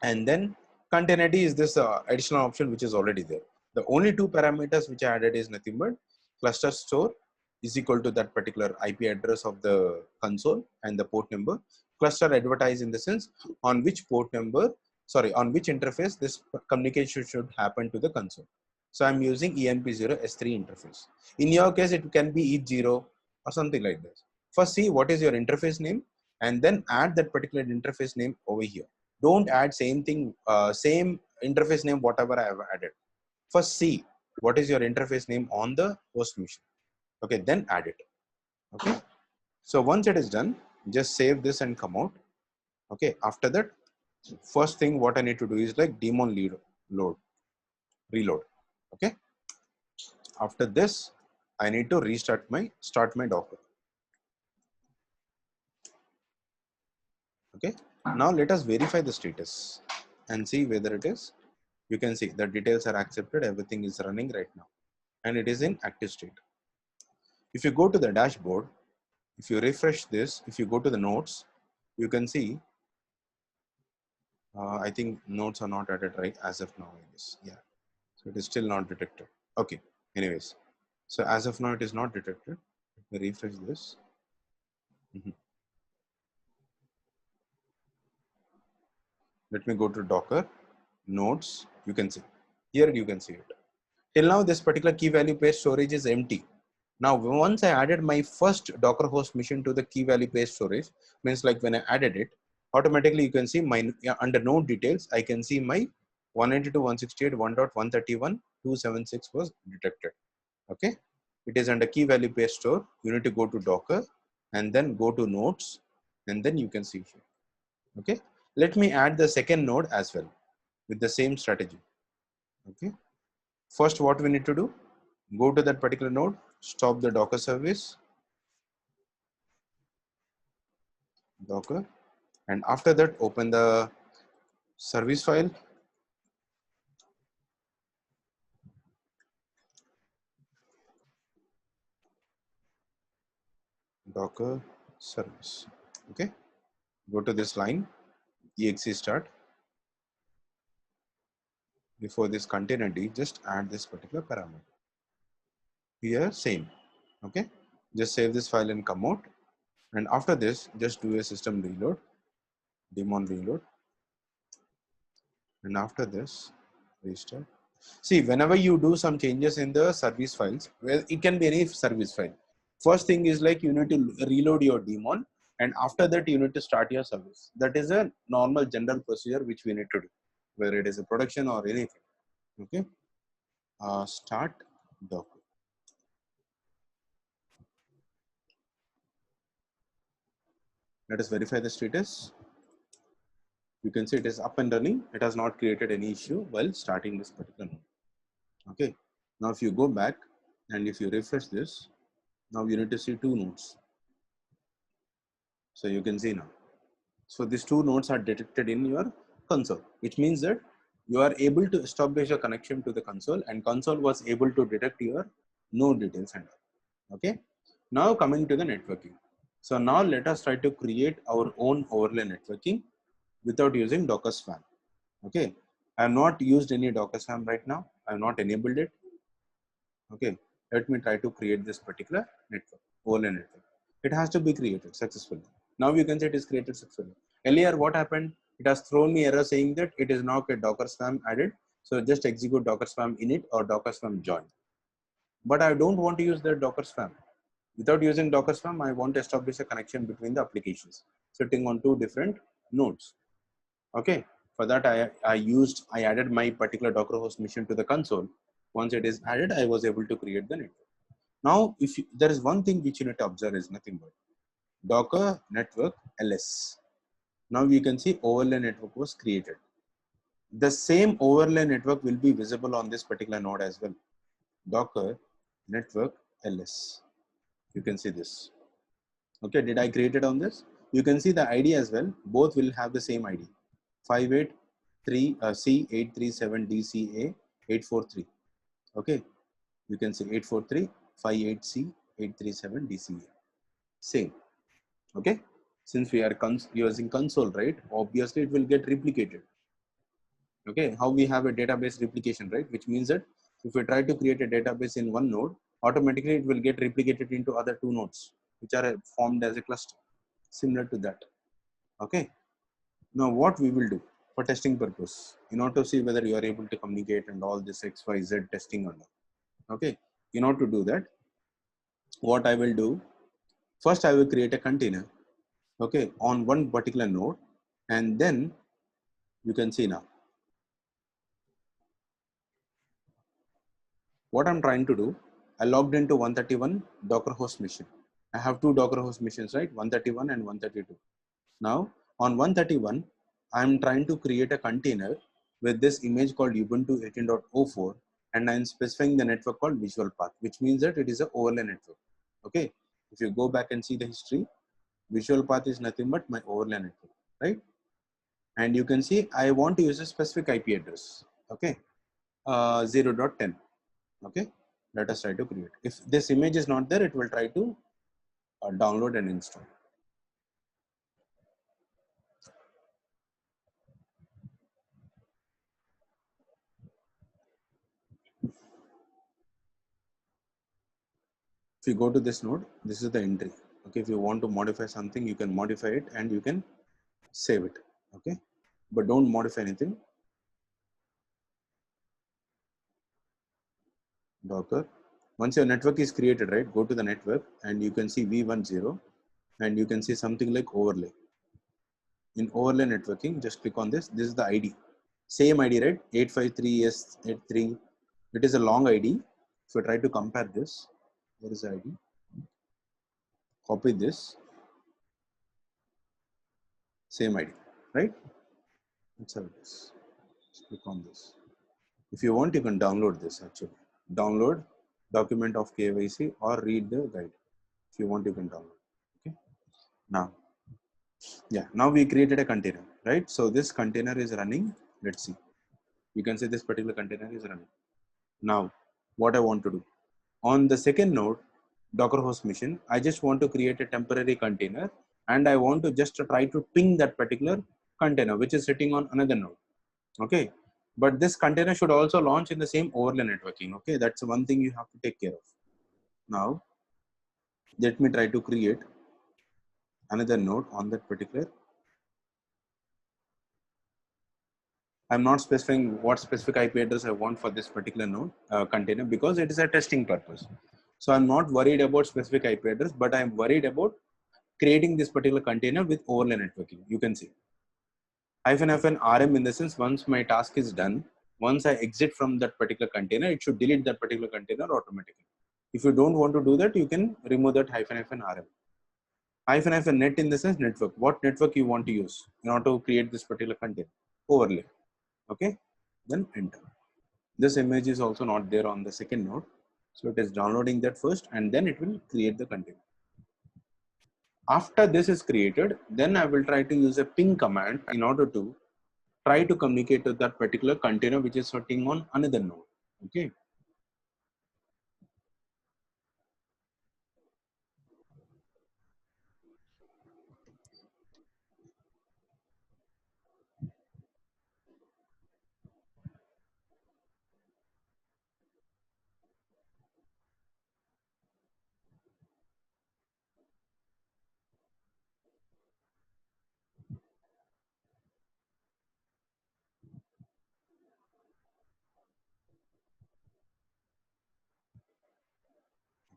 S2: and then containerd is this additional option which is already there. The only two parameters which I added is nothing but cluster store is equal to that particular IP address of the console and the port number. Cluster advertise in the sense on which port number, sorry, on which interface this communication should happen to the console. So I'm using EMP0S3 interface. In your case, it can be ETH0 or something like this. First, see what is your interface name and then add that particular interface name over here. Don't add same thing, same interface name, whatever I have added. First, see what is your interface name on the host machine. Okay, then add it. Okay. So once it is done, just save this and come out. Okay. After that, first thing what I need to do is like daemon reload. Okay. After this, I need to start my Docker. Okay. Now let us verify the status and see whether it is. You can see the details are accepted. Everything is running right now and it is in active state. If you go to the dashboard, if you refresh this, if you go to the nodes, you can see, I think nodes are not added right as of now, I guess. Yeah. So it is still not detected. Okay. Anyways, so as of now, it is not detected. Let me refresh this. Let me go to Docker nodes. You can see here, you can see it. Till now, this particular key value pairs storage is empty. Now, once I added my first Docker host machine to the key value pairs storage, means like when I added it, automatically you can see my under node details, I can see my 192.168.1.131.276 was detected. Okay, it is under key value pairs store. You need to go to Docker and then go to nodes, and then you can see here. Okay, let me add the second node as well with the same strategy. Okay, first what we need to do, go to that particular node, stop the Docker service, Docker, and after that open the service file, Docker service. Okay, go to this line, exe start. Before this container D, just add this particular parameter. Here same. Okay, just save this file and come out. And after this, just do a system reload, daemon reload. And after this, restart. See, whenever you do some changes in the service files, well, it can be any service file. First thing is like you need to reload your daemon, and after that you need to start your service. That is a normal general procedure which we need to do, whether it is a production or anything. Okay, start Docker. Let us verify the status. You can see it is up and running. It has not created any issue while starting this particular node. Okay. Now, if you go back and if you refresh this, Now you need to see two nodes. So you can see now. So these two nodes are detected in your console, which means that you are able to establish a connection to the console, and console was able to detect your node details and all. Okay. Now coming to the networking. So now let us try to create our own overlay networking without using Docker Swarm. Okay. I have not used any Docker Swarm right now. I have not enabled it. Okay. Let me try to create this particular network, overlay network. It has to be created successfully. Now you can say it is created successfully. Earlier, what happened? It has thrown me error saying that it is not a Docker Swarm added. So just execute Docker Swarm init or Docker Swarm join. But I don't want to use the Docker Swarm. Without using Docker Swarm, I want to establish a connection between the applications sitting on two different nodes. Okay. For that, I added my particular Docker host machine to the console. Once it is added, I was able to create the network. Now, there is one thing which you need to observe is nothing but Docker network ls. Now you can see overlay network was created. The same overlay network will be visible on this particular node as well. Docker network ls. You can see this. Okay, did I create it on this? You can see the ID as well. Both will have the same ID. 583C837DCA843. Okay, you can see 84358C837DCA. Same. Okay, since we are using console, right? Obviously, it will get replicated. Okay, how we have a database replication, right? Which means that if we try to create a database in one node, automatically it will get replicated into other two nodes, which are formed as a cluster, similar to that. Okay. Now, what we will do for testing purpose, in order to see whether you are able to communicate and all this XYZ testing or not. Okay. In order to do that, what I will do, first I will create a container, okay, on one particular node, and then you can see now what I'm trying to do. I logged into 131 Docker host machine. I have two Docker host machines, right? 131 and 132. Now on 131, I'm trying to create a container with this image called Ubuntu 18.04, and I'm specifying the network called visual path, which means that it is an overlay network. Okay. If you go back and see the history, visual path is nothing but my overlay network, right? And you can see I want to use a specific IP address. Okay. 0.10. Okay. Let us try to create. If this image is not there, it will try to download and install. If you go to this node, this is the entry. Okay, if you want to modify something, you can modify it and you can save it. Okay, but don't modify anything. Docker. Once your network is created, right, go to the network and you can see v10 and you can see something like overlay. In overlay networking, just click on this. This is the ID. Same ID, right? 853S83. It is a long ID. If you try to compare this, there is the ID. Copy this. Same ID, right? That's how it is. Just click on this. If you want, you can download this actually. Download document of KYC or read the guide. If you want, you can download. Okay. Now, yeah, now we created a container, right? So this container is running. Let's see. You can say this particular container is running. Now, what I want to do on the second node, Docker host machine, I just want to create a temporary container and I want to just try to ping that particular container, which is sitting on another node. Okay. But this container should also launch in the same overlay networking. Okay. That's one thing you have to take care of. Now, let me try to create another node on that particular. I'm not specifying what specific IP address I want for this particular node container because it is a testing purpose. So I'm not worried about specific IP address, but I'm worried about creating this particular container with overlay networking. You can see -FN RM in the sense once my task is done, once I exit from that particular container, it should delete that particular container automatically. If you don't want to do that, you can remove that -FN RM. -FN net in the sense network. What network you want to use in order to create this particular container? Overlay. Okay. Then enter. This image is also not there on the second node. So it is downloading that first, and then it will create the container. After this is created, then I will try to use a ping command in order to try to communicate to that particular container which is sitting on another node. Okay.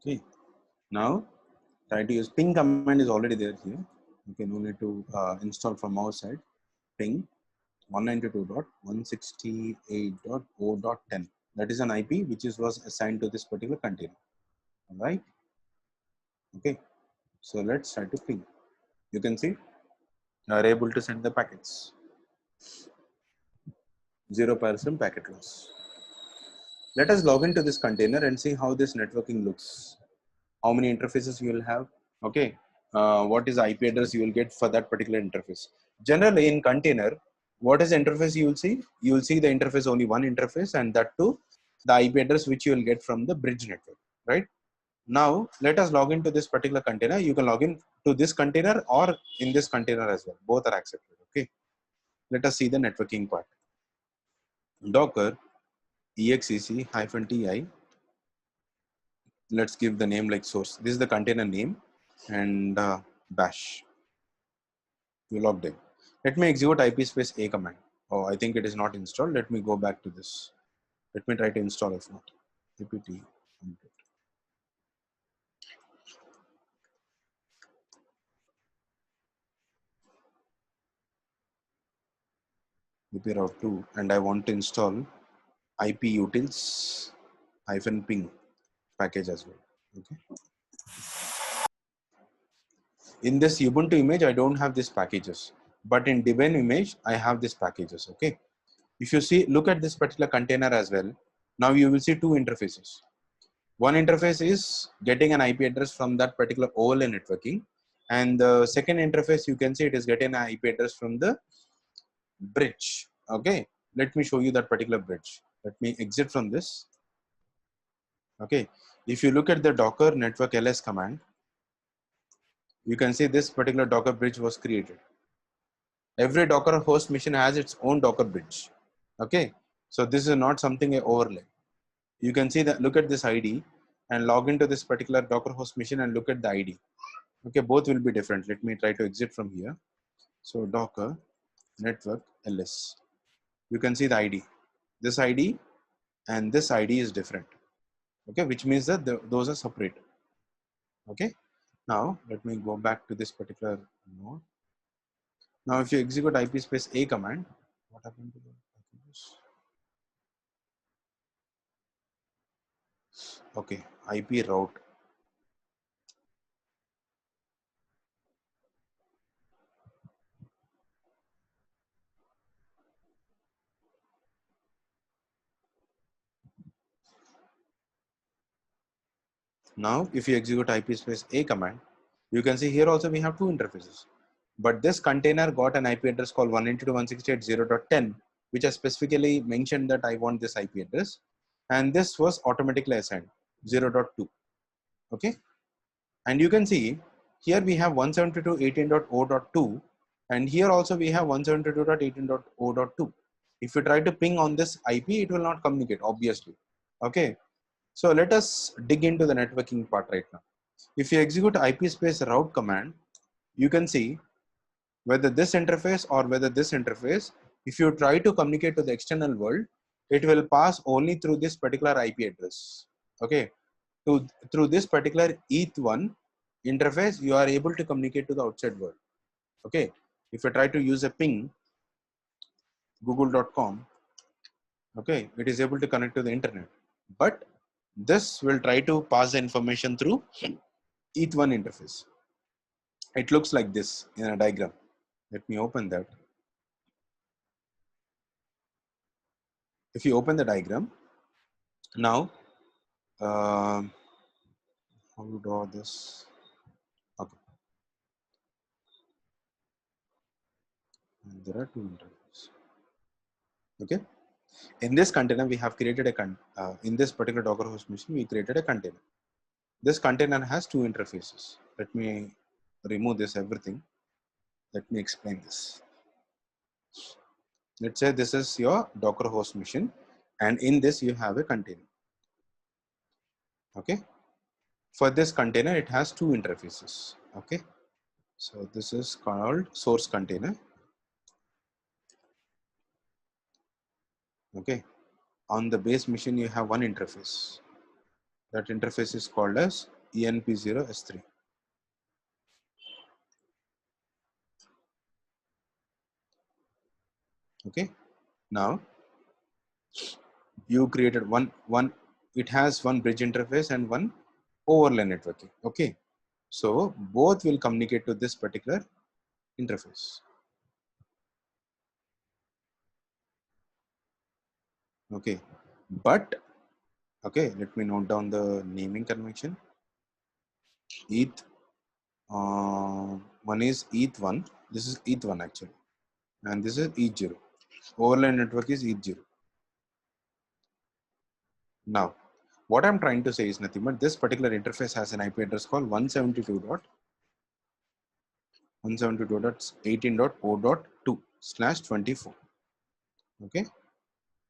S2: Okay. Now try to use ping command is already there here. Okay, no need to install from our side. Ping 192.168.0.10. That is an IP which was assigned to this particular container. All right. Okay. So let's try to ping. You can see you are able to send the packets. 0% packet loss. Let us log into this container and see how this networking looks. How many interfaces you will have. Okay. What is the IP address you will get for that particular interface. Generally in container, what is the interface you will see? You will see the interface, only one interface, and that too the IP address which you will get from the bridge network, right? Now let us log into this particular container. You can log in to this container or in this container as well. Both are accepted. Okay. Let us see the networking part. Docker exec-ti. Let's give the name like source. This is the container name, and bash. You logged in. Let me execute IP space a command. Oh, I think it is not installed. Let me go back to this. Let me try to install if not. apt ip route 2, and I want to install IP utils -ping package as well. Okay. In this Ubuntu image, I don't have these packages, but in Debian image, I have these packages. Okay. If you see, look at this particular container as well. Now you will see two interfaces. One interface is getting an IP address from that particular OLA networking, and the second interface you can see it is getting an IP address from the bridge. Okay, let me show you that particular bridge. Let me exit from this. Okay, if you look at the docker network ls command, you can see this particular Docker bridge was created. Every Docker host machine has its own Docker bridge. Okay, so this is not something a overlay. You can see that, look at this ID and log into this particular Docker host machine and look at the ID. Okay, both will be different. Let me try to exit from here. So Docker network ls. You can see the ID. This ID and this ID is different. Okay, which means that those are separate. Okay, now let me go back to this particular node. Now, if you execute IP space a command, what happened to the packages? Okay, IP route. Now, if you execute IP space a command, you can see here also we have two interfaces. But this container got an IP address called 192.168.0.10, which I specifically mentioned that I want this IP address. And this was automatically assigned 0.2. Okay. And you can see here we have 172.18.0.2, and here also we have 172.18.0.2. If you try to ping on this IP, it will not communicate, obviously. Okay. So let us dig into the networking part right now. If you execute IP space route command, you can see whether this interface or whether this interface, if you try to communicate to the external world, it will pass only through this particular IP address. Okay. Through this particular ETH1 interface, you are able to communicate to the outside world. Okay. If you try to use a ping, google.com, okay, it is able to connect to the internet. But this will try to pass the information through ETH1 interface. It looks like this in a diagram. Let me open that. If you open the diagram, now how to draw this? Okay, and there are two interfaces. Okay, in this container we have created a in this particular Docker host machine we created a container. This container has two interfaces. Let me remove this everything. Let me explain this. Let's say this is your Docker host machine, and in this you have a container. Okay, for this container it has two interfaces. Okay, so this is called source container. Okay, on the base machine you have one interface. That interface is called as enp0s3. Okay, now you created one it has one bridge interface and one overlay networking. Okay, so both will communicate to this particular interface. Okay, but okay, let me note down the naming convention. ETH one is ETH1. This is ETH1 actually, and this is ETH0. Overlay network is ETH0. Now what I'm trying to say is nothing but this particular interface has an IP address called 172.172.18.0.2/24. Okay,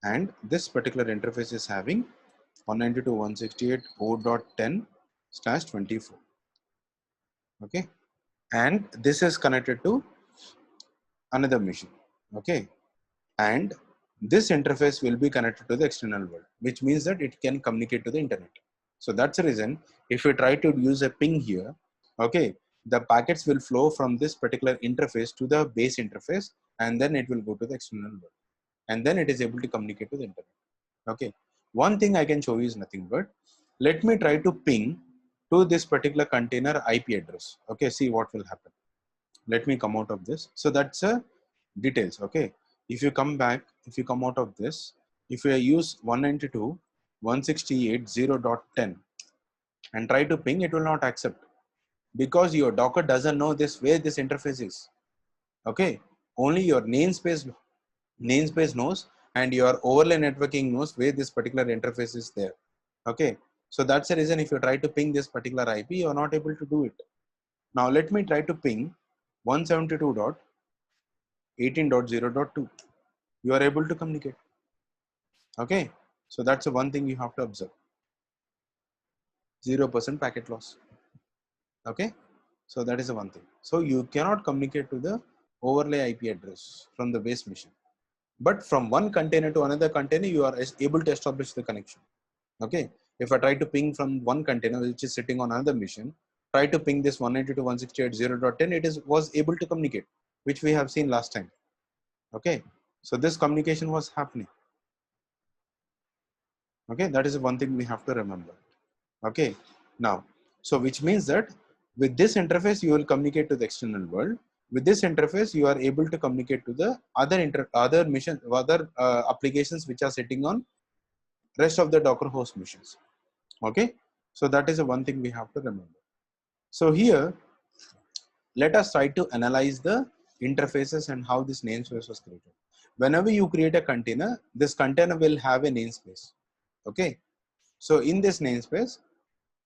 S2: and this particular interface is having 192.168.0.10/24. Okay, and this is connected to another machine. Okay, and this interface will be connected to the external world, which means that it can communicate to the internet. So that's the reason if we try to use a ping here, okay, the packets will flow from this particular interface to the base interface, and then it will go to the external world, and then it is able to communicate to the internet. Okay, one thing I can show you is nothing but, let me try to ping to this particular container IP address. Okay, see what will happen. Let me come out of this. So that's a details. Okay, if you come back, if you come out of this, if you use 192.168.0.10 and try to ping, it will not accept, because your Docker doesn't know this where this interface is. Okay, only your namespace knows, and your overlay networking knows where this particular interface is there. Okay, so that's the reason if you try to ping this particular IP, you are not able to do it. Now let me try to ping 172.18.0.2. You are able to communicate. Okay, so that's the one thing you have to observe. 0% packet loss. Okay, so that is the one thing. So you cannot communicate to the overlay IP address from the base machine, but from one container to another container you are able to establish the connection. Okay, if I try to ping from one container which is sitting on another machine, try to ping this 192.168.0.10, it was able to communicate, which we have seen last time. Okay, so this communication was happening. Okay, that is one thing we have to remember. Okay, now, so which means that with this interface you will communicate to the external world. With this interface you are able to communicate to the other applications which are sitting on rest of the Docker host machines. Okay, so that is the one thing we have to remember. So here let us try to analyze the interfaces and how this namespace was created. Whenever you create a container, this container will have a namespace. Okay, so in this namespace,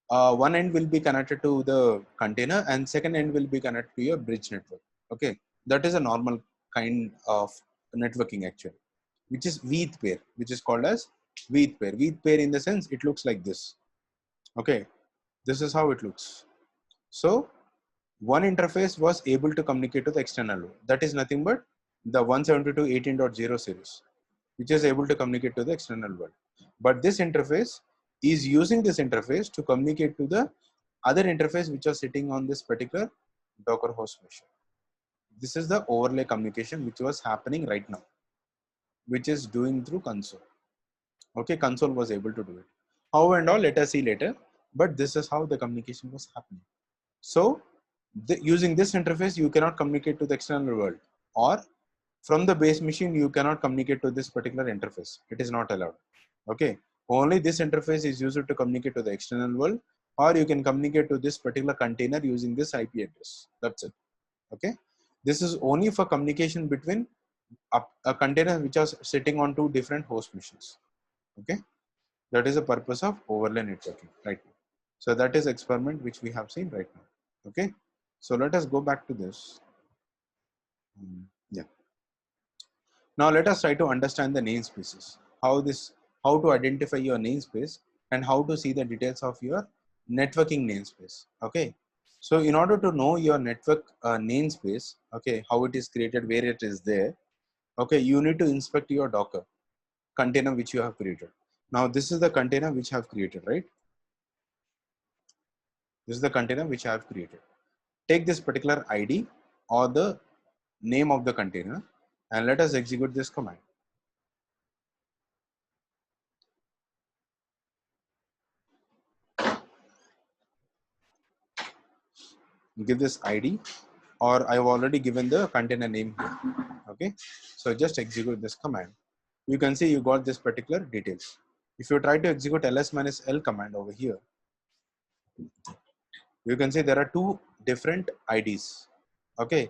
S2: one end will be connected to the container and second end will be connected to your bridge network. Okay, that is a normal kind of networking actually, which is with pair, which is called as with pair. With pair in the sense it looks like this. Okay, this is how it looks. So one interface was able to communicate to the external world. That is nothing but the 172.18.0 series, which is able to communicate to the external world. But this interface is using this interface to communicate to the other interface which are sitting on this particular Docker host machine. This is the overlay communication which was happening right now, which is doing through Consul. Okay, Consul was able to do it. How and all, let us see later. But this is how the communication was happening. So using this interface, you cannot communicate to the external world, or from the base machine, you cannot communicate to this particular interface. It is not allowed. Okay, Only this interface is used to communicate to the external world, or you can communicate to this particular container using this IP address. That's it. Okay. This is only for communication between a container which are sitting on two different host machines. Okay. That is the purpose of overlay networking right now. So that is experiment which we have seen right now. Okay. So let us go back to this. Yeah. Now let us try to understand the namespaces. How to identify your namespace and how to see the details of your networking namespace. Okay. So in order to know your network namespace, okay, how it is created, where it is there, okay, you need to inspect your Docker container which you have created. Now this is the container which I have created, right? This is the container which I have created. Take this particular ID or the name of the container and let us execute this command. Give this ID, or I've already given the container name here. Okay, so just execute this command. You can see you got this particular details. If you try to execute ls-l command over here, you can see there are two different IDs. Okay,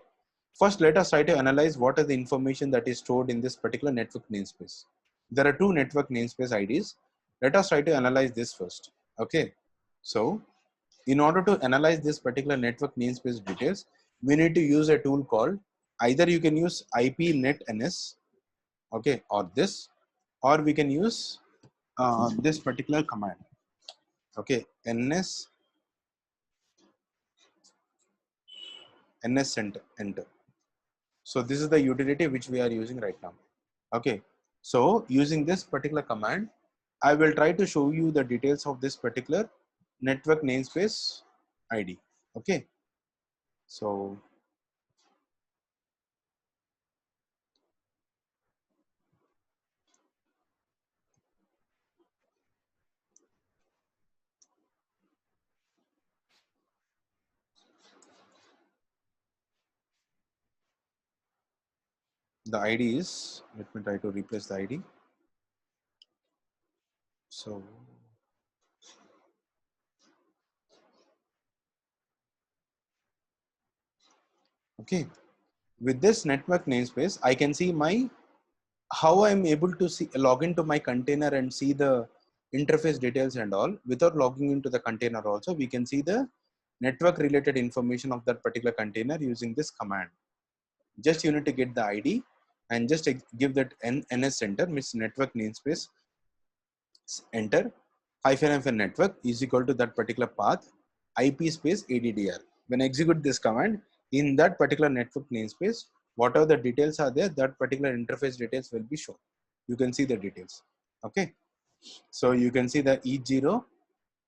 S2: first let us try to analyze what is the information that is stored in this particular network namespace. There are two network namespace IDs. Let us try to analyze this first. Okay, so in order to analyze this particular network namespace details, we need to use a tool called, either you can use ipnetns, okay, or we can use this particular command, okay, ns enter. So this is the utility which we are using right now. Okay, so using this particular command, I will try to show you the details of this particular network namespace ID. Okay, so the ID is, let me try to replace the ID. So okay, with this network namespace, I can see my, how I'm able to see, log into my container and see the interface details and all. Without logging into the container also, we can see the network related information of that particular container using this command. Just you need to get the ID and just give that ns enter, means network namespace enter hyphen network is equal to that particular path IP space ADDR. When I execute this command, in that particular network namespace, whatever the details are there, that particular interface details will be shown. You can see the details. Okay, so you can see the ETH0,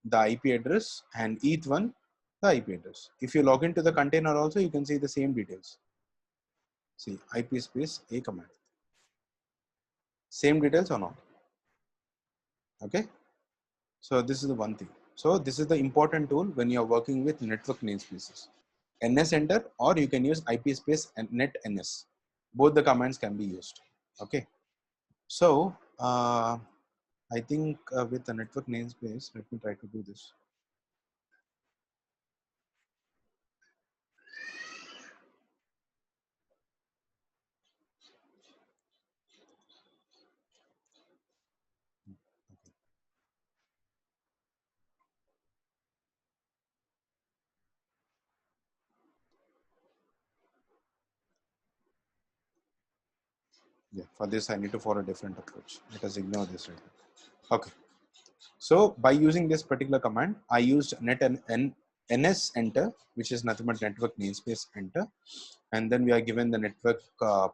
S2: the IP address, and ETH1, the IP address. If you log into the container also, you can see the same details. See, IP space A command. Same details or not? Okay, so this is the one thing. So this is the important tool when you are working with network namespaces. NS enter, or you can use IP space and net NS. Both the commands can be used. Okay. So I think with the network namespace, let me try to do this. Yeah, for this I need to follow a different approach. Let us ignore this right now. Okay. So by using this particular command, I used net and ns enter, which is nothing but network namespace enter, and then we are given the network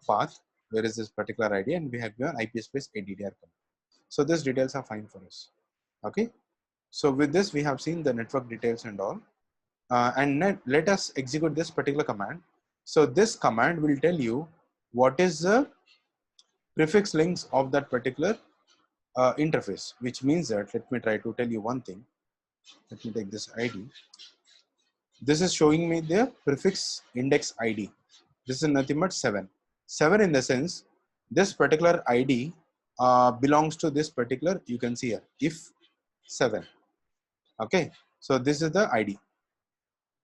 S2: path, where is this particular ID, and we have given IP space ADDR command. So these details are fine for us. Okay. So with this, we have seen the network details and all, and let us execute this particular command. So this command will tell you what is the prefix links of that particular interface, which means that, let me try to tell you one thing. Let me take this ID. This is showing me the prefix index ID. This is nothing but 7. 7 in the sense, this particular ID belongs to this particular, you can see here, if 7. Okay, so this is the ID,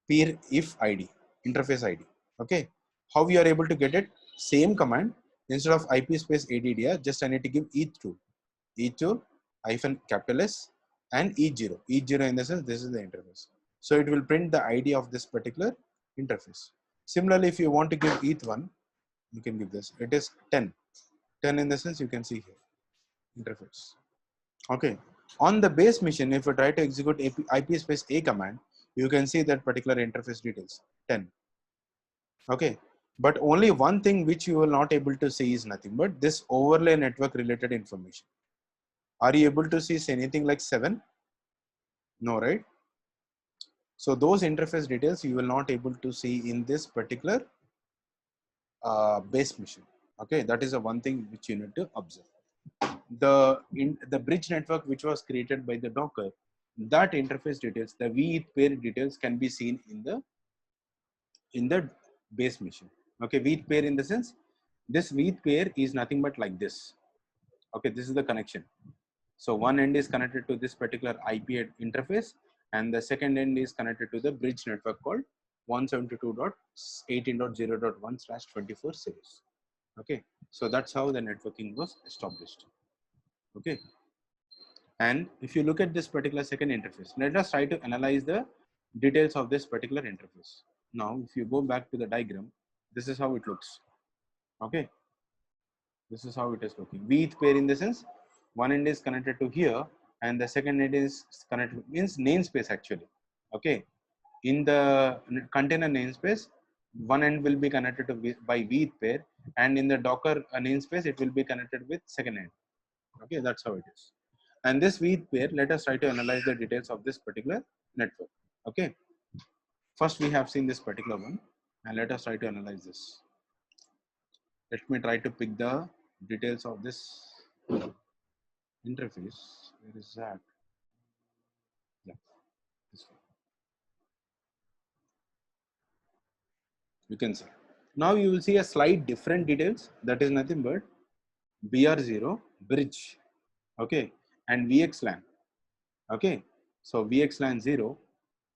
S2: peer if ID, interface ID. Okay, how we are able to get it? Same command, instead of IP space addr, just I need to give eth2, eth2 hyphen capital S and eth0. eth0 in the sense this is the interface. So it will print the ID of this particular interface. Similarly, if you want to give eth1, you can give this. It is 10. 10 in the sense you can see here, interface. Okay. On the base machine, if you try to execute IP space A command, you can see that particular interface details 10. Okay. But only one thing which you will not able to see is nothing but this overlay network related information. Are you able to see anything like 7? No, right? So those interface details you will not able to see in this particular base machine. Okay, that is the one thing which you need to observe. The bridge network which was created by the Docker, that interface details, the v pair details can be seen in the base machine. Okay, v pair in the sense this v pair is nothing but like this. Okay, this is the connection. So one end is connected to this particular IP interface, and the second end is connected to the bridge network called 172.18.0.1/24 series. Okay, so that's how the networking was established. Okay, and if you look at this particular second interface, let us try to analyze the details of this particular interface. Now, if you go back to the diagram, this is how it looks. Okay, this is how it is looking. With pair in the sense, one end is connected to here, and the second end is connected, means namespace actually. Okay, in the container namespace, one end will be connected to by with pair, and in the Docker namespace, it will be connected with second end. Okay, that's how it is. And this with pair, let us try to analyze the details of this particular network. Okay, first we have seen this particular one, and let us try to analyze this. Let me try to pick the details of this interface. Where is that? Yeah, this one. You can see. Now you will see a slight different details. That is nothing but BR0 bridge. Okay, and VXLAN. Okay, so VXLAN 0,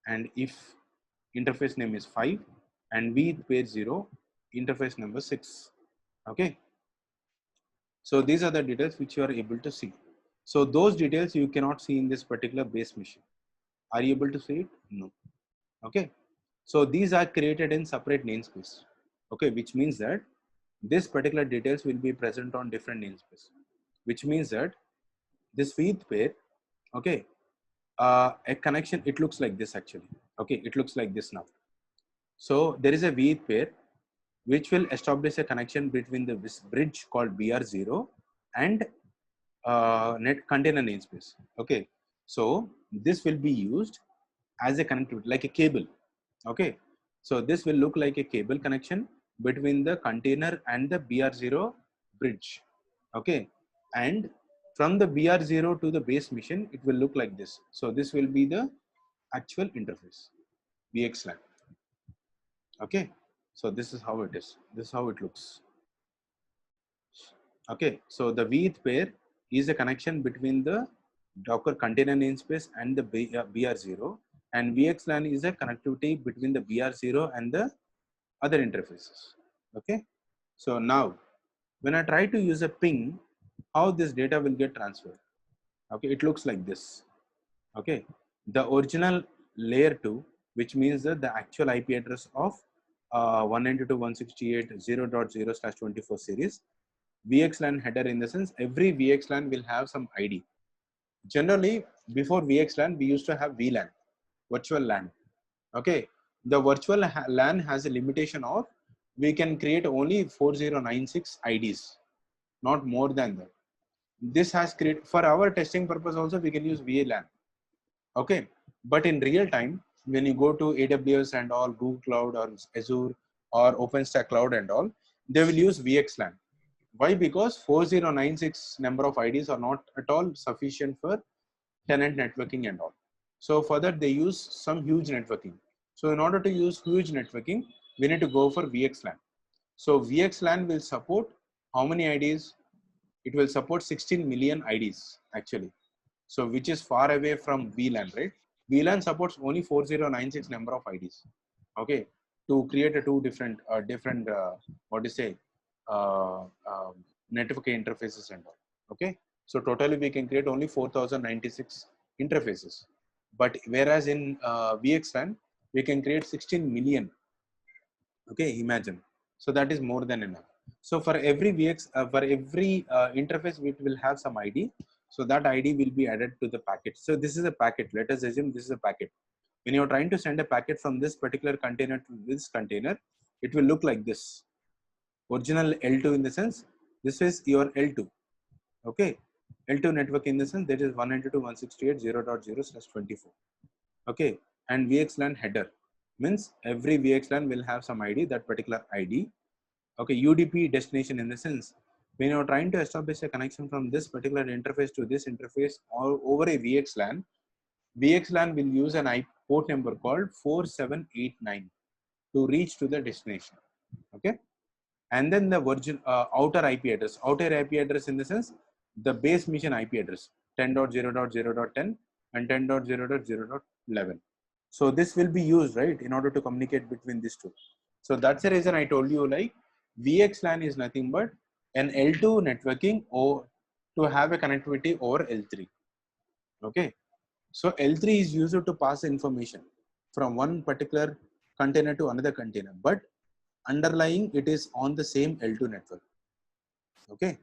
S2: and if interface name is 5, and V pair 0, interface number 6. Okay, so these are the details which you are able to see. So those details you cannot see in this particular base machine. Are you able to see it? No. Okay, so these are created in separate namespace. Okay, which means that this particular details will be present on different namespace, which means that this with pair, okay, a connection, it looks like this actually. Okay, it looks like this now. So there is a with pair which will establish a connection between the bridge called BR0 and net container namespace. Okay, so this will be used as a connectivity, like a cable. Okay, so this will look like a cable connection between the container and the BR0 bridge. Okay, and from the BR0 to the base machine, it will look like this. So this will be the actual interface, VXLAN. Okay, so this is how it is. This is how it looks. Okay, so the with pair is a connection between the Docker container namespace and the BR0, and VXLAN is a connectivity between the BR0 and the other interfaces. Okay, so now when I try to use a ping, how this data will get transferred? Okay, it looks like this. Okay, the original layer 2, which means that the actual IP address of 192.168.0.0/24 series, VXLAN header, in the sense every VXLAN will have some ID. Generally, before VXLAN, we used to have VLAN, virtual LAN. Okay, the virtual LAN has a limitation of we can create only 4096 IDs, not more than that. This has created, for our testing purpose also, we can use VLAN. Okay, but in real time, when you go to AWS and all, Google Cloud or Azure or OpenStack Cloud and all, they will use VXLAN. Why? Because 4096 number of IDs are not at all sufficient for tenant networking and all. So for that, they use some huge networking. So in order to use huge networking, we need to go for VXLAN. So VXLAN will support how many IDs? it will support 16 million IDs actually. So which is far away from VLAN, right? VLAN supports only 4096 number of IDs. Okay, to create a two different what do you say network interfaces and all. Okay, so totally we can create only 4096 interfaces. But whereas in VXLAN we can create 16 million. Okay, imagine. So that is more than enough. So for every for every interface, it will have some ID. So that ID will be added to the packet. So this is a packet. Let us assume this is a packet. When you're trying to send a packet from this particular container to this container, it will look like this. Original L2 in the sense, this is your L2. Okay, L2 network in the sense that is 192.168.0.0/24. Okay, and VXLAN header means every VXLAN will have some ID, that particular ID. Okay, UDP destination in the sense, when you're trying to establish a connection from this particular interface to this interface or over a VXLAN, VXLAN will use an port number called 4789 to reach to the destination. Okay, and then the outer IP address. Outer IP address in the sense, the base mission IP address 10.0.0.10 and 10.0.0.11. So this will be used, right, in order to communicate between these two. So that's the reason I told you, like, VXLAN is nothing but an L2 networking or to have a connectivity over L3. Okay, so L3 is used to pass information from one particular container to another container, but underlying it is on the same L2 network. Okay,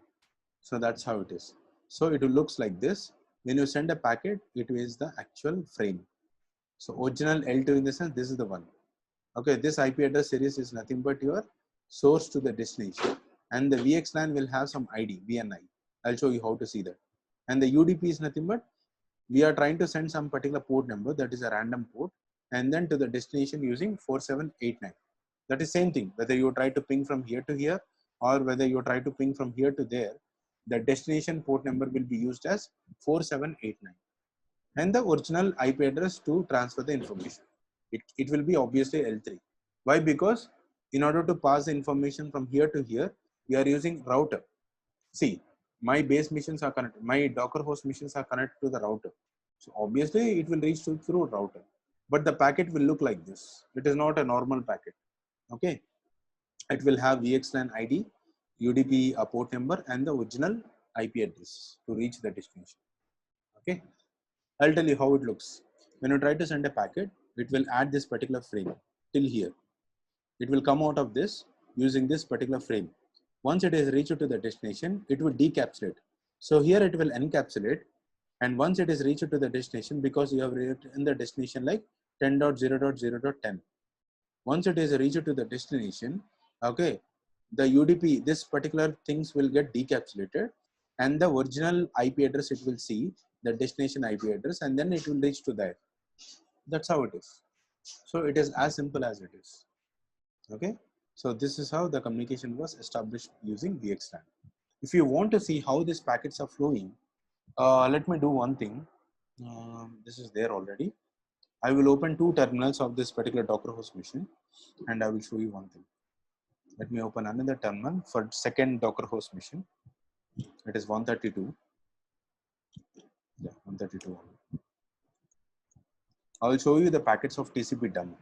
S2: so that's how it is. So it looks like this. When you send a packet, it is the actual frame. So original L2 in the sense, this is the one. Okay, this IP address series is nothing but your source to the destination, and the VXLAN will have some ID, VNI. I'll show you how to see that. And the UDP is nothing but we are trying to send some particular port number, that is a random port, and then to the destination using 4789. That is same thing, whether you try to ping from here to here or whether you try to ping from here to there, the destination port number will be used as 4789 and the original IP address to transfer the information. It will be obviously L3. Why? Because in order to pass the information from here to here, we are using router. See, my base missions are connected, my Docker host missions are connected to the router. So obviously it will reach through router, but the packet will look like this. It is not a normal packet. Okay, it will have VXLAN ID, UDP port number, and the original IP address to reach the destination. Okay, I'll tell you how it looks. When you try to send a packet, it will add this particular frame till here. It will come out of this using this particular frame. Once it is reached to the destination, it will decapsulate. So here it will encapsulate, and once it is reached to the destination, because you have written the destination like 10.0.0.10. Once it is reached to the destination, okay, the UDP, this particular things will get decapsulated, and the original IP address it will see, the destination IP address, and then it will reach to there. That's how it is. So it is as simple as it is. Okay, so this is how the communication was established using VXLAN. If you want to see how these packets are flowing, let me do one thing. This is there already. I will open two terminals of this particular Docker host machine, and I will show you one thing. Let me open another terminal for second Docker host machine. It is 132. Yeah, 132. I will show you the packets of TCP dump,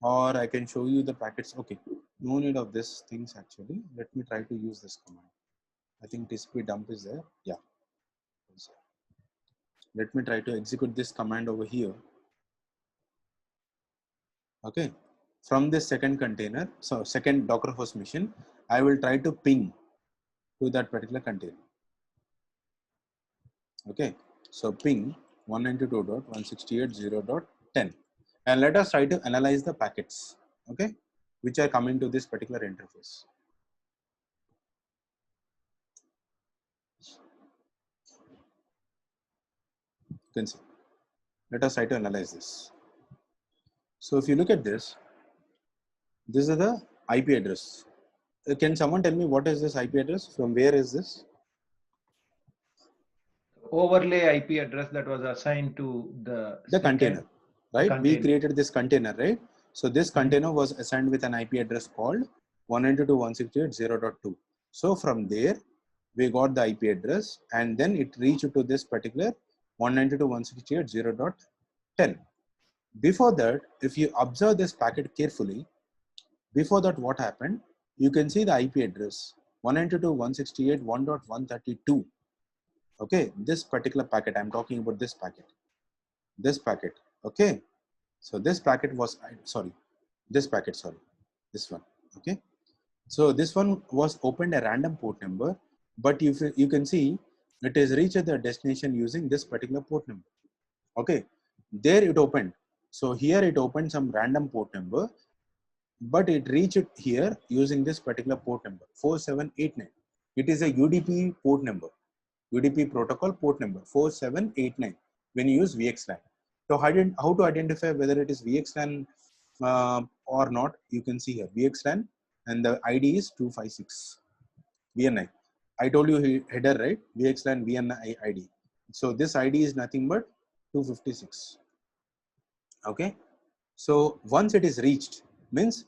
S2: or I can show you the packets. Okay, no need of this things actually. Let me try to use this command. I think TCP dump is there. Yeah. Let me try to execute this command over here. Okay, from this second container, so second Docker host machine, I will try to ping to that particular container. Okay, so ping 192.168.0.10, and let us try to analyze the packets, okay, which are coming to this particular interface. You can see. Let us try to analyze this. So if you look at this, this is the IP address. Can someone tell me what is this IP address? From where is this?
S4: Overlay IP address that was assigned to the
S2: container, right?
S4: container.
S2: We created this container, right? So this container was assigned with an IP address called 192.168.0.2. So from there, we got the IP address, and then it reached to this particular 192.168.0.10. Before that, if you observe this packet carefully, before that what happened, you can see the IP address 192.168.1.132. Okay, this particular packet, I'm talking about this packet. Okay, so this packet was, this one. Okay, so this one was opened a random port number, but you can see it is reached the destination using this particular port number. Okay, there it opened. So here it opened some random port number, but it reached here using this particular port number 4789. It is a UDP port number, UDP protocol port number 4789 when you use VXLAN. So how to identify whether it is VXLAN or not, you can see here VXLAN, and the ID is 256 VNI. I told you header, right? VXLAN VNI ID. So this ID is nothing but 256. Okay, so once it is reached, means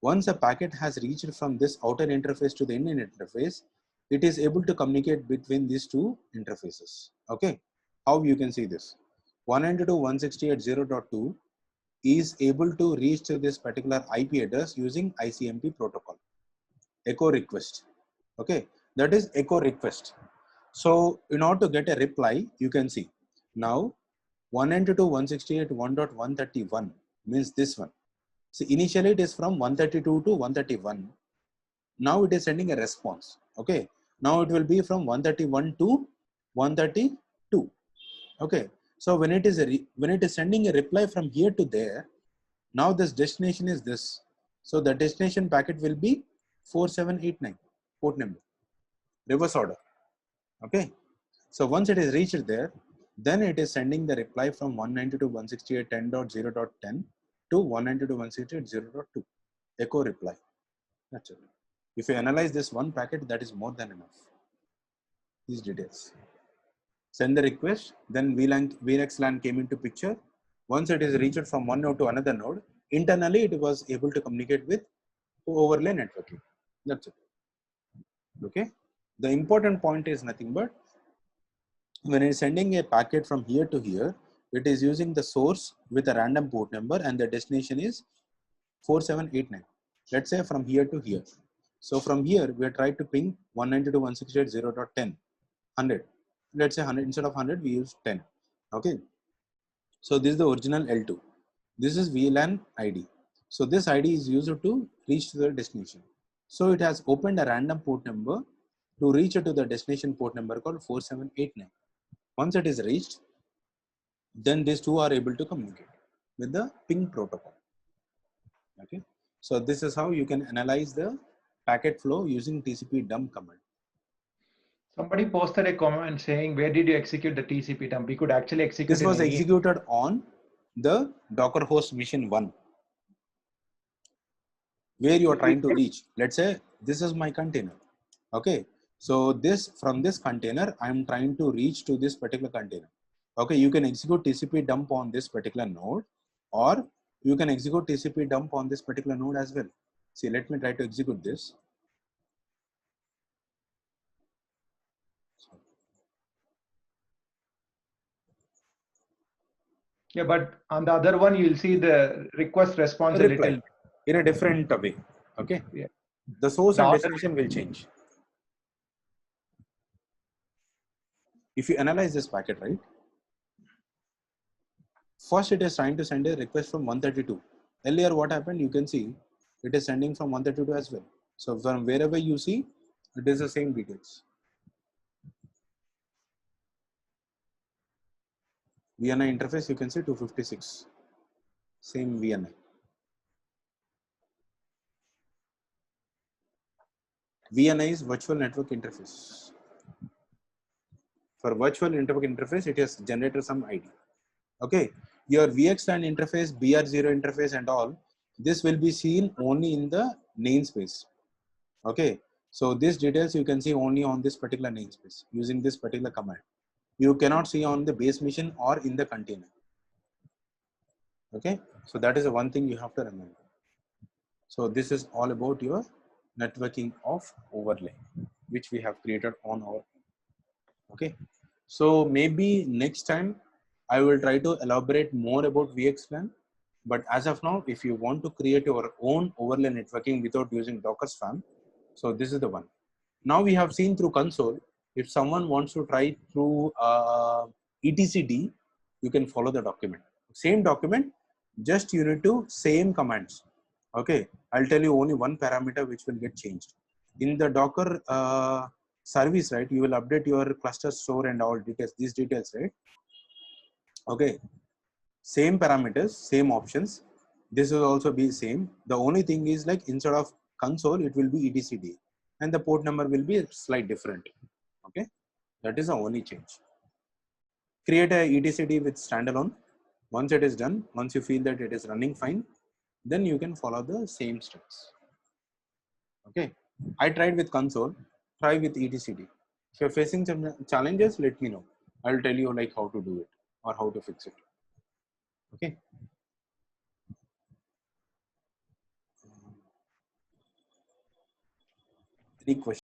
S2: once a packet has reached from this outer interface to the inner interface, it is able to communicate between these two interfaces. Okay, how you can see this? 192.168.0.2 is able to reach to this particular IP address using ICMP protocol, echo request. Okay, that is echo request. So in order to get a reply, you can see now 192.168.1.131 means this one. So initially it is from 132 to 131. Now it is sending a response. Okay, now it will be from 131 to 132. Okay, so when it is sending a reply from here to there, now this destination is this. So the destination packet will be 4789 port number, reverse order. Okay, so once it is reached there, then it is sending the reply from 192.168.10.0.10 to 192.168.0.2 echo reply. That's it. If you analyze this one packet, that is more than enough. These details. Send the request, then VXLAN came into picture. Once it is reached from one node to another node, internally it was able to communicate with overlay networking. That's it. Okay. The important point is nothing but when it is sending a packet from here to here, it is using the source with a random port number and the destination is 4789. Let's say from here to here. So from here, we are trying to ping 192.168.0.10, 100. Let's say 100, instead of 100, we use 10. Okay. So this is the original L2. This is VLAN ID. So this ID is used to reach to the destination. So it has opened a random port number to reach to the destination port number called 4789. Once it is reached, then these two are able to communicate with the ping protocol. Okay, so this is how you can analyze the packet flow using TCP dump command.
S4: Somebody posted a comment saying, where did you execute the TCP dump? We could actually execute
S2: This was
S4: in any...
S2: executed on the Docker host machine 1, where you are trying to reach. Let's say this is my container. Okay, so this from this container, I am trying to reach to this particular container. Okay, you can execute TCP dump on this particular node, or you can execute TCP dump on this particular node as well. See, let me try to execute this.
S4: Yeah, but on the other one, you'll see the request response a
S2: Reply
S4: little.
S2: in a different way. Okay,
S4: Yeah.
S2: the source
S4: The
S2: and
S4: order-
S2: destination will change. If you analyze this packet, right, first it is trying to send a request from 132. Earlier what happened, you can see it is sending from 132 as well. So from wherever you see, it is the same details. VNI interface, you can see 256, same VNI. VNI is virtual network interface. For virtual network interface, it has generated some ID. Okay, your VXLAN interface, BR0 interface and all, this will be seen only in the namespace. Okay, so these details you can see only on this particular namespace using this particular command. You cannot see on the base machine or in the container. Okay, so that is the one thing you have to remember. So this is all about your networking of overlay, which we have created on our. Okay, so maybe next time I will try to elaborate more about VXLAN. But as of now, if you want to create your own overlay networking without using Docker Swarm, so this is the one. Now we have seen through console. If someone wants to try through etcd, you can follow the document. Same document, just you need to same commands. Okay, I'll tell you only one parameter which will get changed in the Docker service, right? You will update your cluster store and all details, these details, right? Okay, same parameters, same options. This will also be same. The only thing is like instead of console, it will be etcd, and the port number will be slight different. Okay, that is the only change. Create a etcd with standalone. Once it is done, once you feel that it is running fine, then you can follow the same steps. Okay, I tried with console, try with etcd. If you're facing some challenges, let me know. I'll tell you like how to do it or how to fix it. Okay. Any questions?